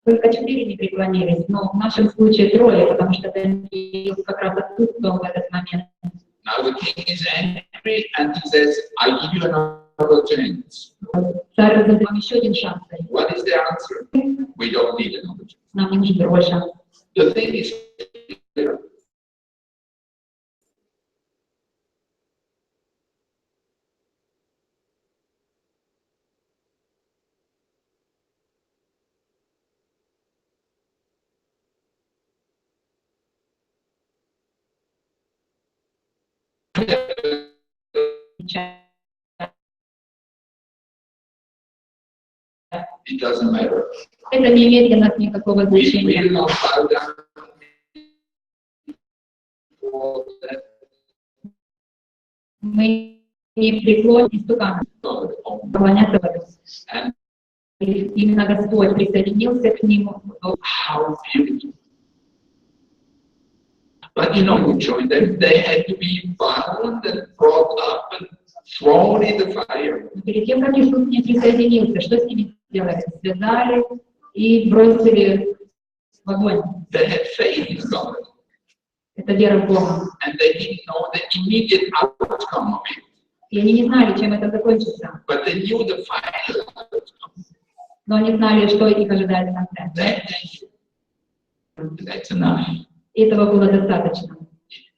Только 4 не преклонились, но в нашем случае 3, потому что Даниил как раз отсутствовал в этот момент. now the king is angry and he says, I give you another chance. Царь разрешил вам еще один шанс. What is the answer? We don't need another chance. Нам не нужен другой шанс. The thing is clear. It doesn't matter. Это не имеет для нас никакого We значения. will not bow down for that Мы не преклоним истукана, God on. поклоняться Богу. And Именно Господь присоединился к нему. how beautiful. But you know who joined them? They had to be bound and brought up and thrown in the fire. Перед тем, как Иисус не присоединился, что с ними сделали? Связали и бросили в огонь. They had faith in God. Это вера в Бога. And they didn't know the immediate outcome of it. И они не знали, чем это закончится. But they knew the final outcome. Но они знали, что их ожидает в конце. That's enough. И этого было достаточно.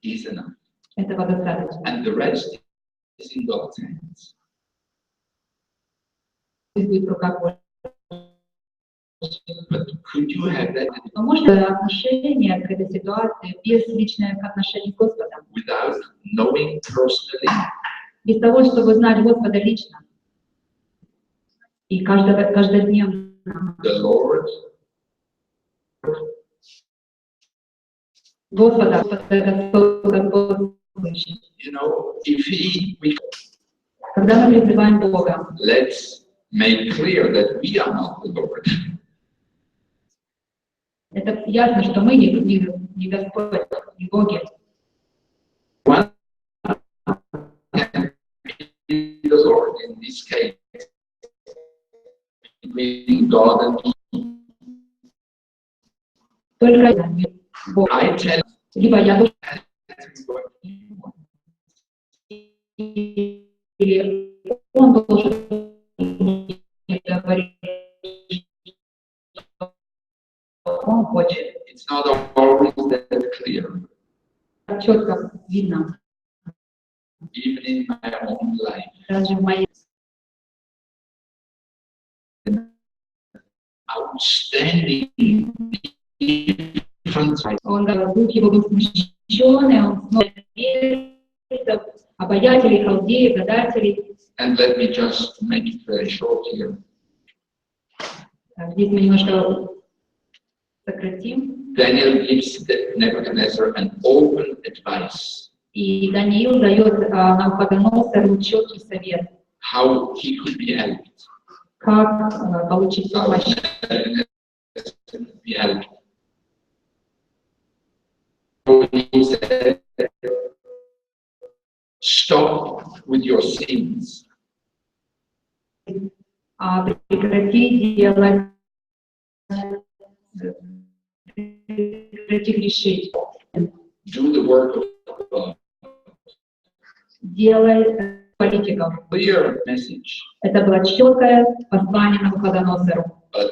It is enough. Этого достаточно. And the rest is in God's hands. Пусть будет в руках Божьих. But could you have that Но можно отношение к этой ситуации без личных отношений с Господом, without knowing personally без того, чтобы знать Господа лично и каждодневно. the Lord? Господа, Господь слышит. You know, if we Когда мы призываем Бога, let's make clear that we are not the Lord. это ясно, что мы не Господь, не боги. One can be the Lord in this case, between God and me. Только Бог. I tell Либо я должен, everyone, или Он должен мне говорить, что Он хочет. it's not always that clear, Четко видно, even in my own life. даже в моей Outstanding difference. Он говорит, дух его был смущенный, он смотрит обаятелей, халдеев, гадателей. And let me just make it very short here. Здесь мы немножко сократим. Daniel gives Nebuchadnezzar an open advice И Даниил дает Навуходоносору четкий совет, how he could be helped. как получить How помощь. Nebuchadnezzar could be helped. So he said, stop with your sins. Прекрати делать, прекрати грешить. Do the work of God. Делай политиков. Clear message. Это было четкое послание Навуходоносору. But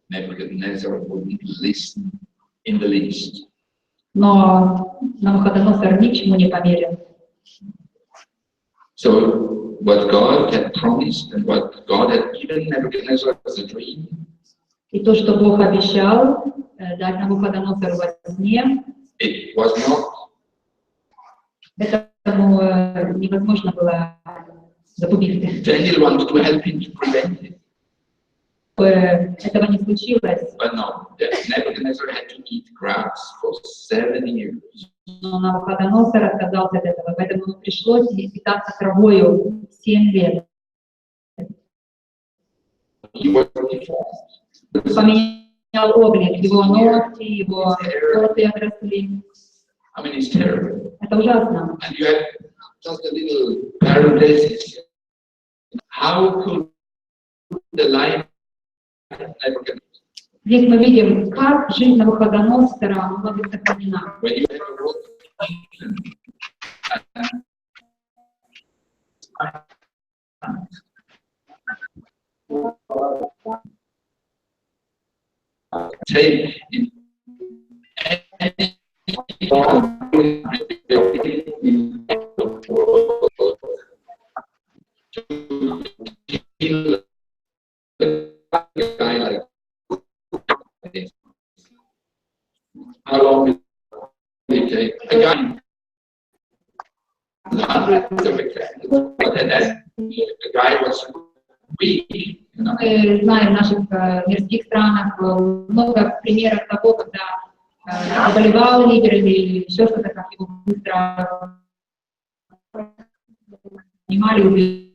Nebuchadnezzar wouldn't listen in the least. Но Навуходоносор ничему не поверил. So what God had promised and what God had given Nebuchadnezzar as a dream, И то, что Бог обещал дать Навуходоносору во сне, it was not. этому невозможно было запобегнуть. Daniel wanted to help him to prevent it, Этого не случилось, but no. Nebuchadnezzar had to eat grass for 7 years. но Навуходоносор отказался от этого, поэтому ему пришлось питаться травою 7 лет. He was deformed. Поменял облик, его ногти, его волосы отросли. I mean, it's terrible. Это ужасно. And you have just a little parenthesis. How could the life ever get? Здесь мы видим, как жизнь Навуходоносора могла быть сохранена. When you have a world take in any guy like this. How long will it take? A guy, hundreds of examples, but then the guy was weak, you know. Мы знаем в наших мирских странах много примеров того, когда заболевал лидер или еще что-то, как его быстро снимали.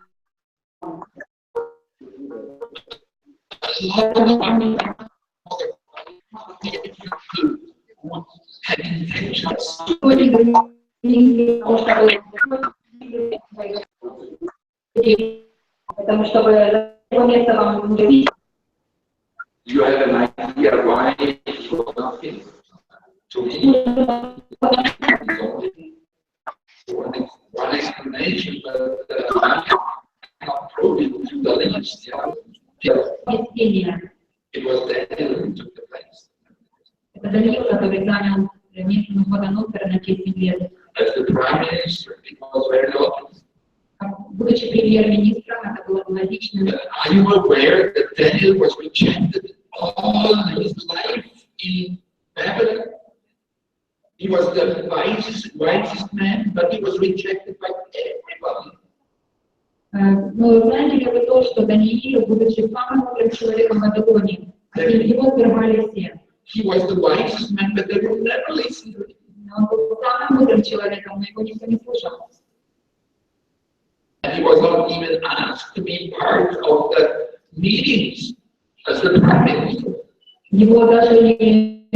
Потому что его место вам не видно. You have an idea why it was nothing to me. One explanation, but I cannot prove it to the limits. It was Daniel who took the place. Это Даниил, который занял место Навуходоносора на 10 лет. As the prime minister, it was very logical. Будучи премьер-министром, это было логично. Are you aware that Daniel was rejected all his life in Babylon? He was the wisest man, but he was rejected by everybody. Но знаете ли вы то, что Даниил, будучи самым мудрым человеком в Вавилоне, его свергали все. He was the wisest man, but they would never listen to him. Он был самым мудрым человеком, но его никто не слушал. And he was not even asked to be part of the meetings as the prime minister. Его даже не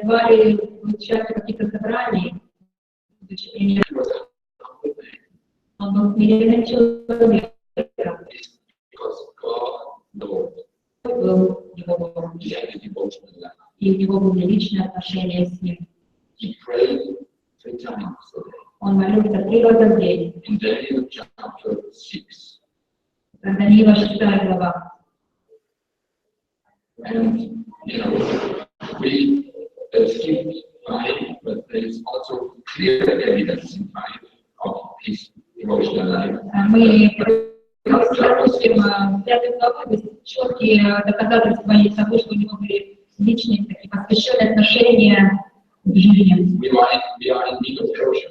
звали участвовать в каких-то собраниях. Будучи премьером, He was a humble man. он был смиренным человеком. Because God, the Lord, Был его Богом. he had a devotional life. И у него были личные отношения с ним. He prayed 3 times a day. Он молился 3 раза в день. In Daniel chapter 6. Даниила 6 глава. And, you know, we skip 5, but there is also clear evidence in 5 of his emotional life. Мы пропустим 5 главу, то есть четкие доказательства есть того, что у него были личные такие посвященные отношения к жизни. We are in need of Persia.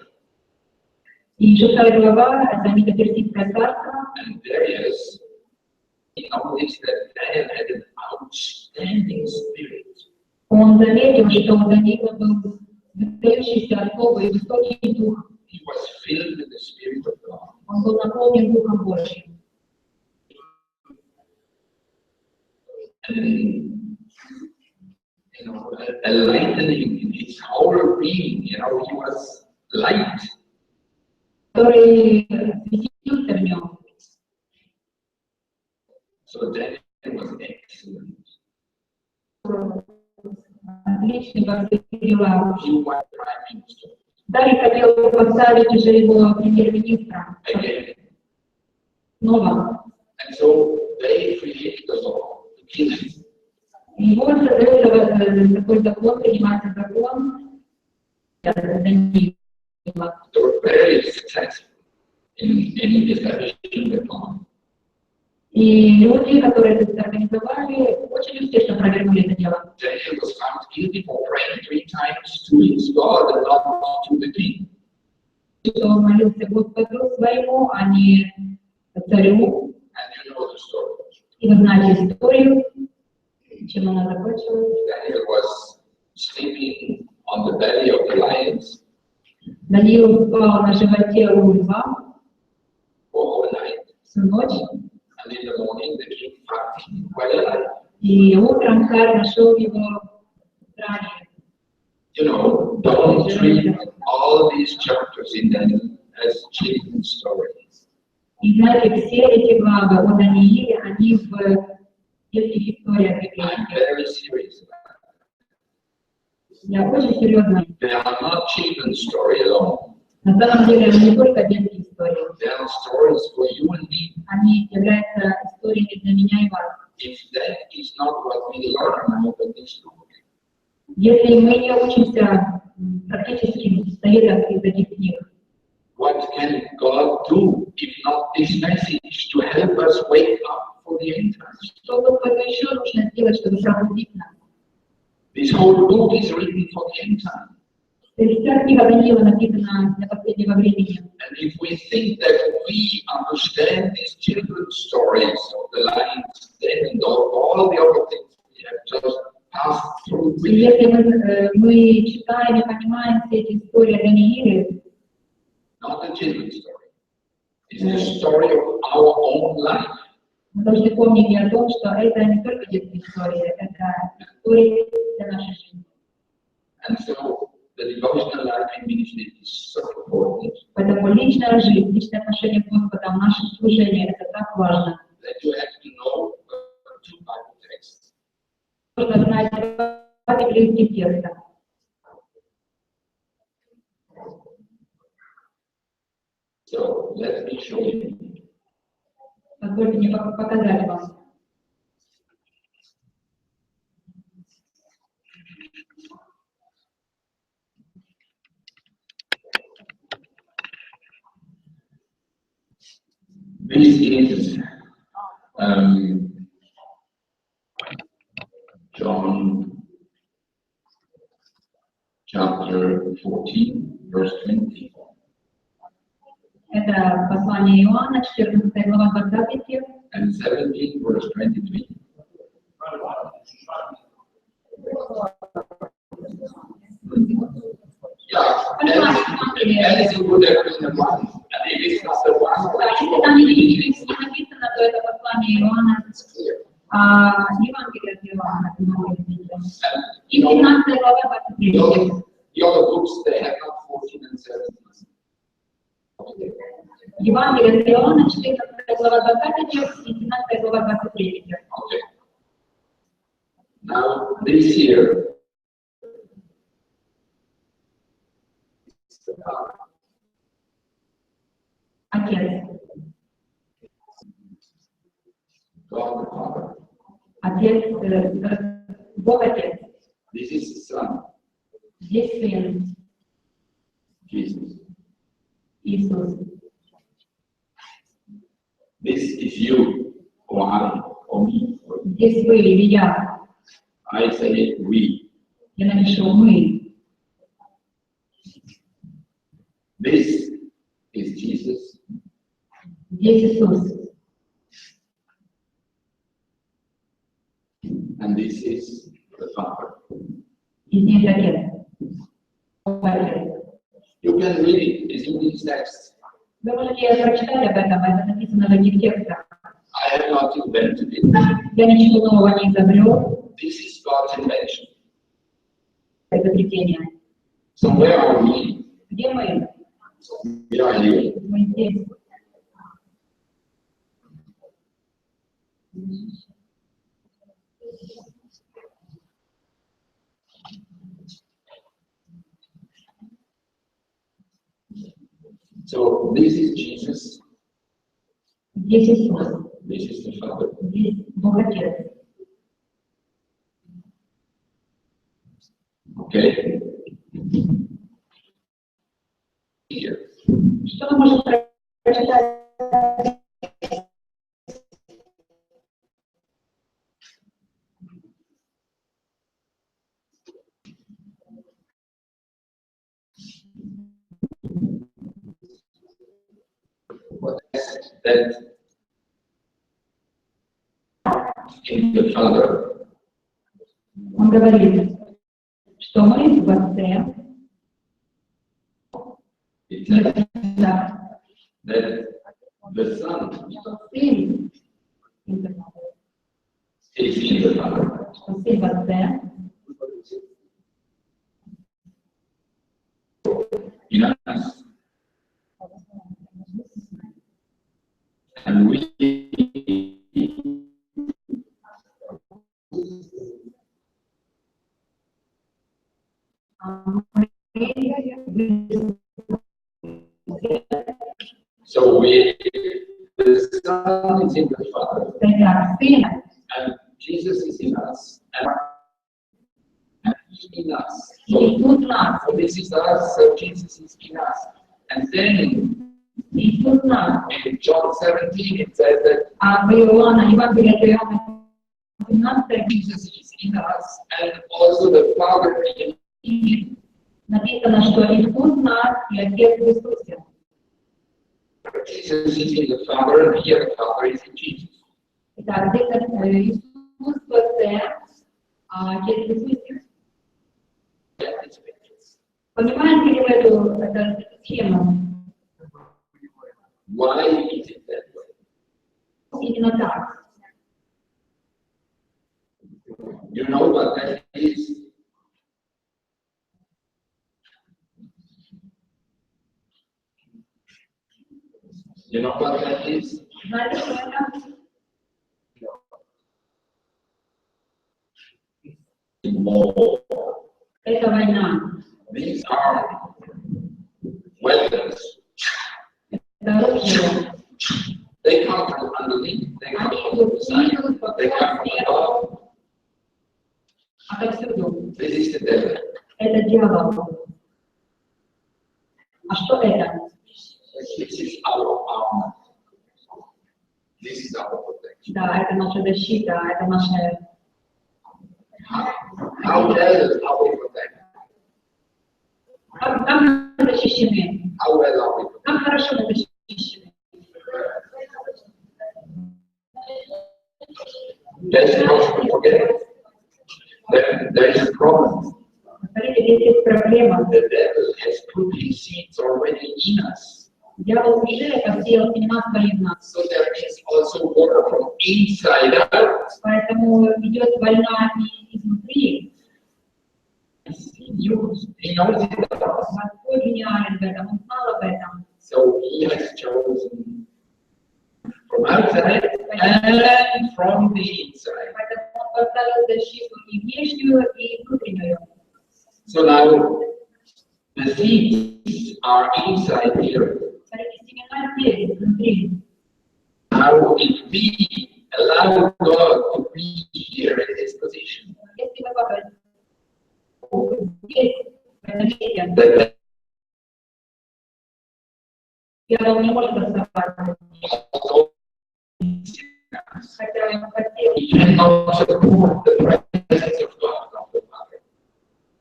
И 6 глава — это Медо-Персидское царство. And Darius, he noticed that Daniel had an outstanding spirit. Он заметил, что у Даниила был выдающийся особый высокий дух. He was filled with the Spirit of God. Он был наполнен Духом Божьим. And, you know, a lightening in his whole being, you know, he was light. Который светился в нем. So Daniel was excellent. Отличный во всех делах. He was prime minister. Дарий хотел поставить уже его премьер-министра. Again. Снова. And so they created a law to kill him. И вот такой закон, принимается закон Даниила. They were very successful in establishing the law. И люди, которые это организовали, очень успешно провернули это дело. Daniel was found guilty for praying 3 times to his God and not to the king. Что он молился Господу своему, а не царю. And you know the story. И вы знаете историю, чем она закончилась. Daniel was sleeping on the belly of the lions Даниил спал на животе у льва for all night. всю ночь. And in the morning, the king fact, he's well alive. И утром царь нашел его в здравии. You know, don't treat all these chapters in Daniel as children's stories. И знаете, все эти главы о Данииле, они в детских историях I'm библейских. very serious about Я очень серьезно. it. They are not children's story alone. На самом деле, они не только детские истории. They are stories for you and me. Они являются историями для меня и вас. If that is not what we learn out of this book, Если мы не учимся практическим советам из этих книг, what can God do if not this message to help us wake up for the end times? что Господу еще нужно сделать, чтобы пробудить нас? This whole book is written for the end time. То есть вся книга Даниила написана для последнего времени. And if we think that we understand these children's stories of the lions, then and all the other things we have just passed through И with, если мы читаем и понимаем все эти истории о Данииле, not the children's story. It's the story of our own life. мы должны помнить и о том, что это не только детские истории, это истории для нашей жизни. And so the devotional life in ministry is so important Поэтому личная жизнь, личное отношение к Господу, наше служение, это так важно. that you have to know two Bible texts. Нужно знать два библейских текста. So let me show you. Позвольте мне показать вам. This is John chapter 14, verse 20. Это послание Иоанна, 14 глава, 20 стих, And 17, verse 23. Yeah, anything would have been the one. And if it's not the one, Если там не написано, то это послание Иоанна, Евангелие от Иоанна, и 17 глава, 23. the other books, they have not 14 and 17. Евангелие от Иоанна, 14 глава, 20 стих, и 17 глава, 23 стих. Okay. Now, this here, Отец. God the Father. Отец, Бог Отец. This is the Son, Здесь Сын, Jesus. Иисус. This is you, or I, or me. Здесь вы или я. I say we. Я напишу мы. This is Jesus. Здесь Иисус. And this is the Father. И здесь Отец. Бог Отец. You can read it, it's in these texts. Вы можете прочитать об этом, это написано в этих текстах. I have not invented it. Я ничего нового не изобрел, This is God's invention. изобретение. So where are we? Где мы? We are here. Мы здесь. So this is Jesus. Здесь Иисус. This is the Father. Здесь Бог Отец. Okay? Here. Что мы можем прочитать? What is that in the Father? Он говорит, что мы в Отце, It says да, that the Son что Сын, is in the Father. что Сын в Отце, In us. And we so the Son is in the Father, Итак, Сын, and Jesus is in us, and He in us. Иисус в нас, So this is us, so Jesus is in us. And then Иисус в нас. in John 17 it says that А в Иоанна, Евангелие от Иоанна 17, Jesus is in us, and also the Father in Him. написано, что Иисус в нас и Отец в Иисусе. Jesus is in the Father, and here the Father is in Jesus. Итак, здесь Иисус в Отце, а Отец в Иисусе. That is it. Понимаете ли вы эту схему? Why is it that way? Именно так. You know what that is? You know what that is? Знаете, что это? War. Это война. These are weapons. Это оружие. They come from underneath, they come Они from the идут side, снизу, they come from above. отовсюду. This is the devil. Это дьявол. А что это? This is our armor. This is our protection. Да, это наша защита, это наша... How well are we protected? Как мы защищены? How well are we protected? Как хорошо мы защищены? There's no forget. There is a problem. Смотрите, здесь есть проблема. The devil has put his seeds already in us. Дьявол уже посеял семена свои в нас. So there is also war from inside out. Поэтому идет война и изнутри. He knows it about us. Господь гениален в этом, Он знал об этом. So he has chosen from outside and from the inside. Поэтому Он поставил защиту и внешнюю, и внутреннюю. So now the seeds are inside here. Смотрите, семена здесь, внутри. How if we allow God to be here in this position, Если вы попадете здесь, в этом месте, that дьявол не может оставаться. also Хотя он хотел we cannot support the presence of God on the Father.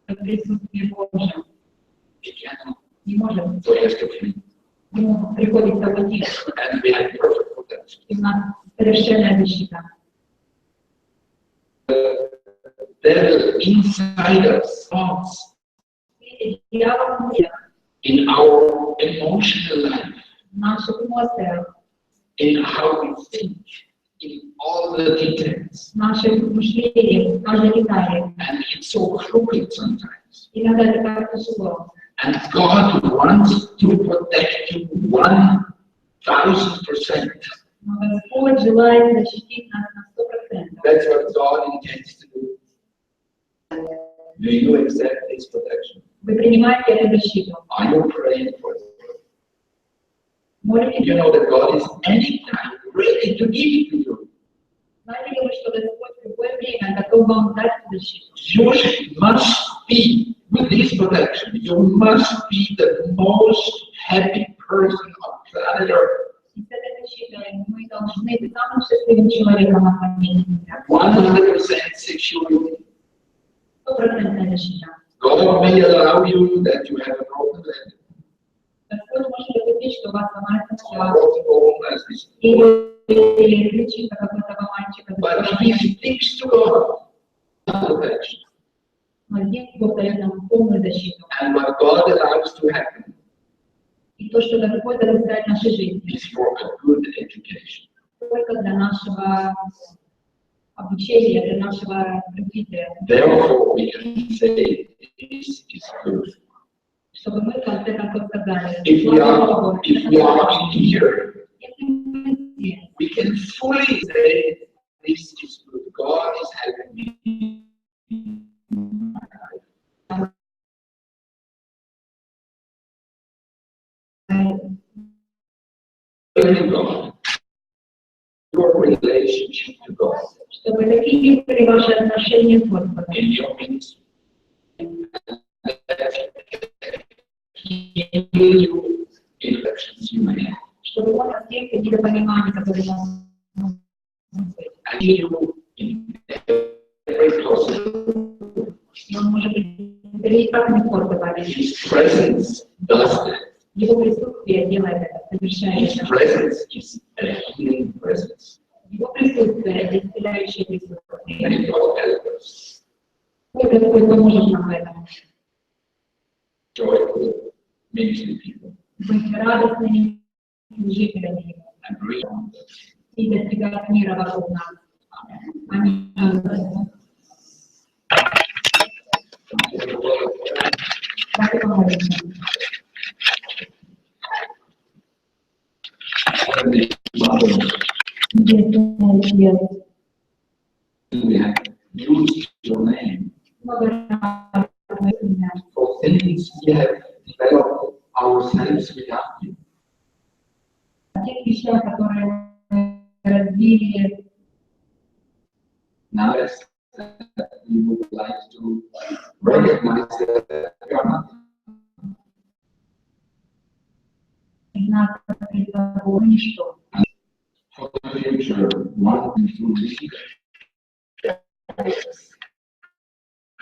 в присутствии Божьем. We cannot. Не может. So he has to flee. Ему приходится уйти. And we have perfect protection. И у нас совершенная защита. The devil inside us thoughts Видите, дьявол внутри, in our emotional life, в наших эмоциях, in how we think, in all the details. в наших мышлениях, в каждой детали. And it's so crooked sometimes. Иногда это так тяжело. And God wants to protect you 1000%. Но Господь желает защитить нас на 100%. That's what God intends to do. Do you accept this protection? Вы принимаете эту защиту. Are you praying for it? Молитесь. You know that God is anytime ready to give it to you. Знаете ли вы, что Господь в любое время готов вам дать эту защиту? You must be, with this protection, you must be the most happy person on planet Earth. И с этой защитой мы должны быть самым счастливым человеком на планете Земля. 100% security. 100% защита. God may allow you that you have a broken leg, Господь может допустить, что у вас сломается or нога, broken bone, as we say. или ключица какого-то мальчика. But if he sticks to God, protection. Но здесь Бог дает нам полную защиту. And what God allows to happen И то, что Господь допускает в нашей жизни, is for a good education. только для нашего обучения, для нашего развития, Therefore, we can say this is good. чтобы мы в конце концов сказали, If we слава Богу, are in here, если мы здесь, we can fully say this is good. God is helping me. God, your relationship to God чтобы такие были ваши отношения с Господом, in your ministry. Heal you in elections you may have. чтобы он всех недопониманий, которые у нас могут быть. And heal you in every possible. И он может быть как не способами. His presence does that. Его присутствие делает это, совершает His это. presence is a healing presence. Его присутствие — это исцеляющее присутствие. And God help us. Пусть Господь поможет нам в этом. Joyful ministry people. Быть радостными служителями And bring on и достигать мира вокруг нас. Аминь. Давайте помолимся. We have used your name for things we have developed ourselves without you. Те вещи, которые мы развили, Now we would like to recognize that we are not. из нас было ничто. For the future, one thing to receive.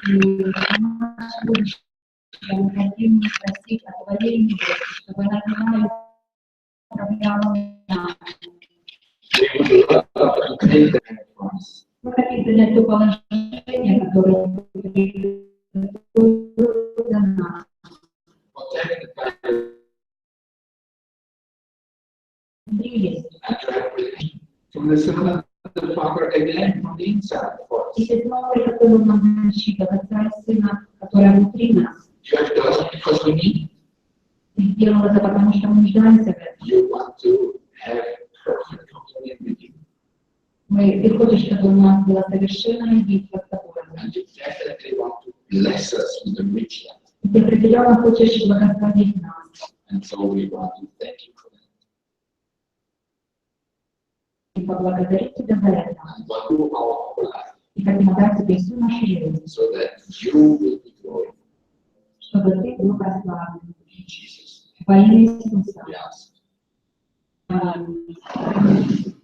И наш будущее мы хотим просить о Твоей мудрости, чтобы она знала управляла нами. We would love to take that from us. Мы хотим занять то положение, которое будет для нас. Protected by Есть. and to have protection from the servant of the Father again from the inside for us. И ты снова приготовил нам защиту от Отца и Сына, которая внутри нас. You have done it because we need. Ты сделал это, потому что мы нуждаемся в этом. You want to have perfect communion with you. Ты хочешь, чтобы у нас было совершенное единство с Тобой. And you definitely want to bless us with the rich life. И ты определенно хочешь благословить нас. And so we want to thank you for that. И поблагодарить Тебя за это. And want to do our whole life И хотим отдать Тебе всю нашу жизнь, so that you will be glorified. чтобы Ты был прославлен. In Jesus' Во имя Иисуса. name we ask. Аминь.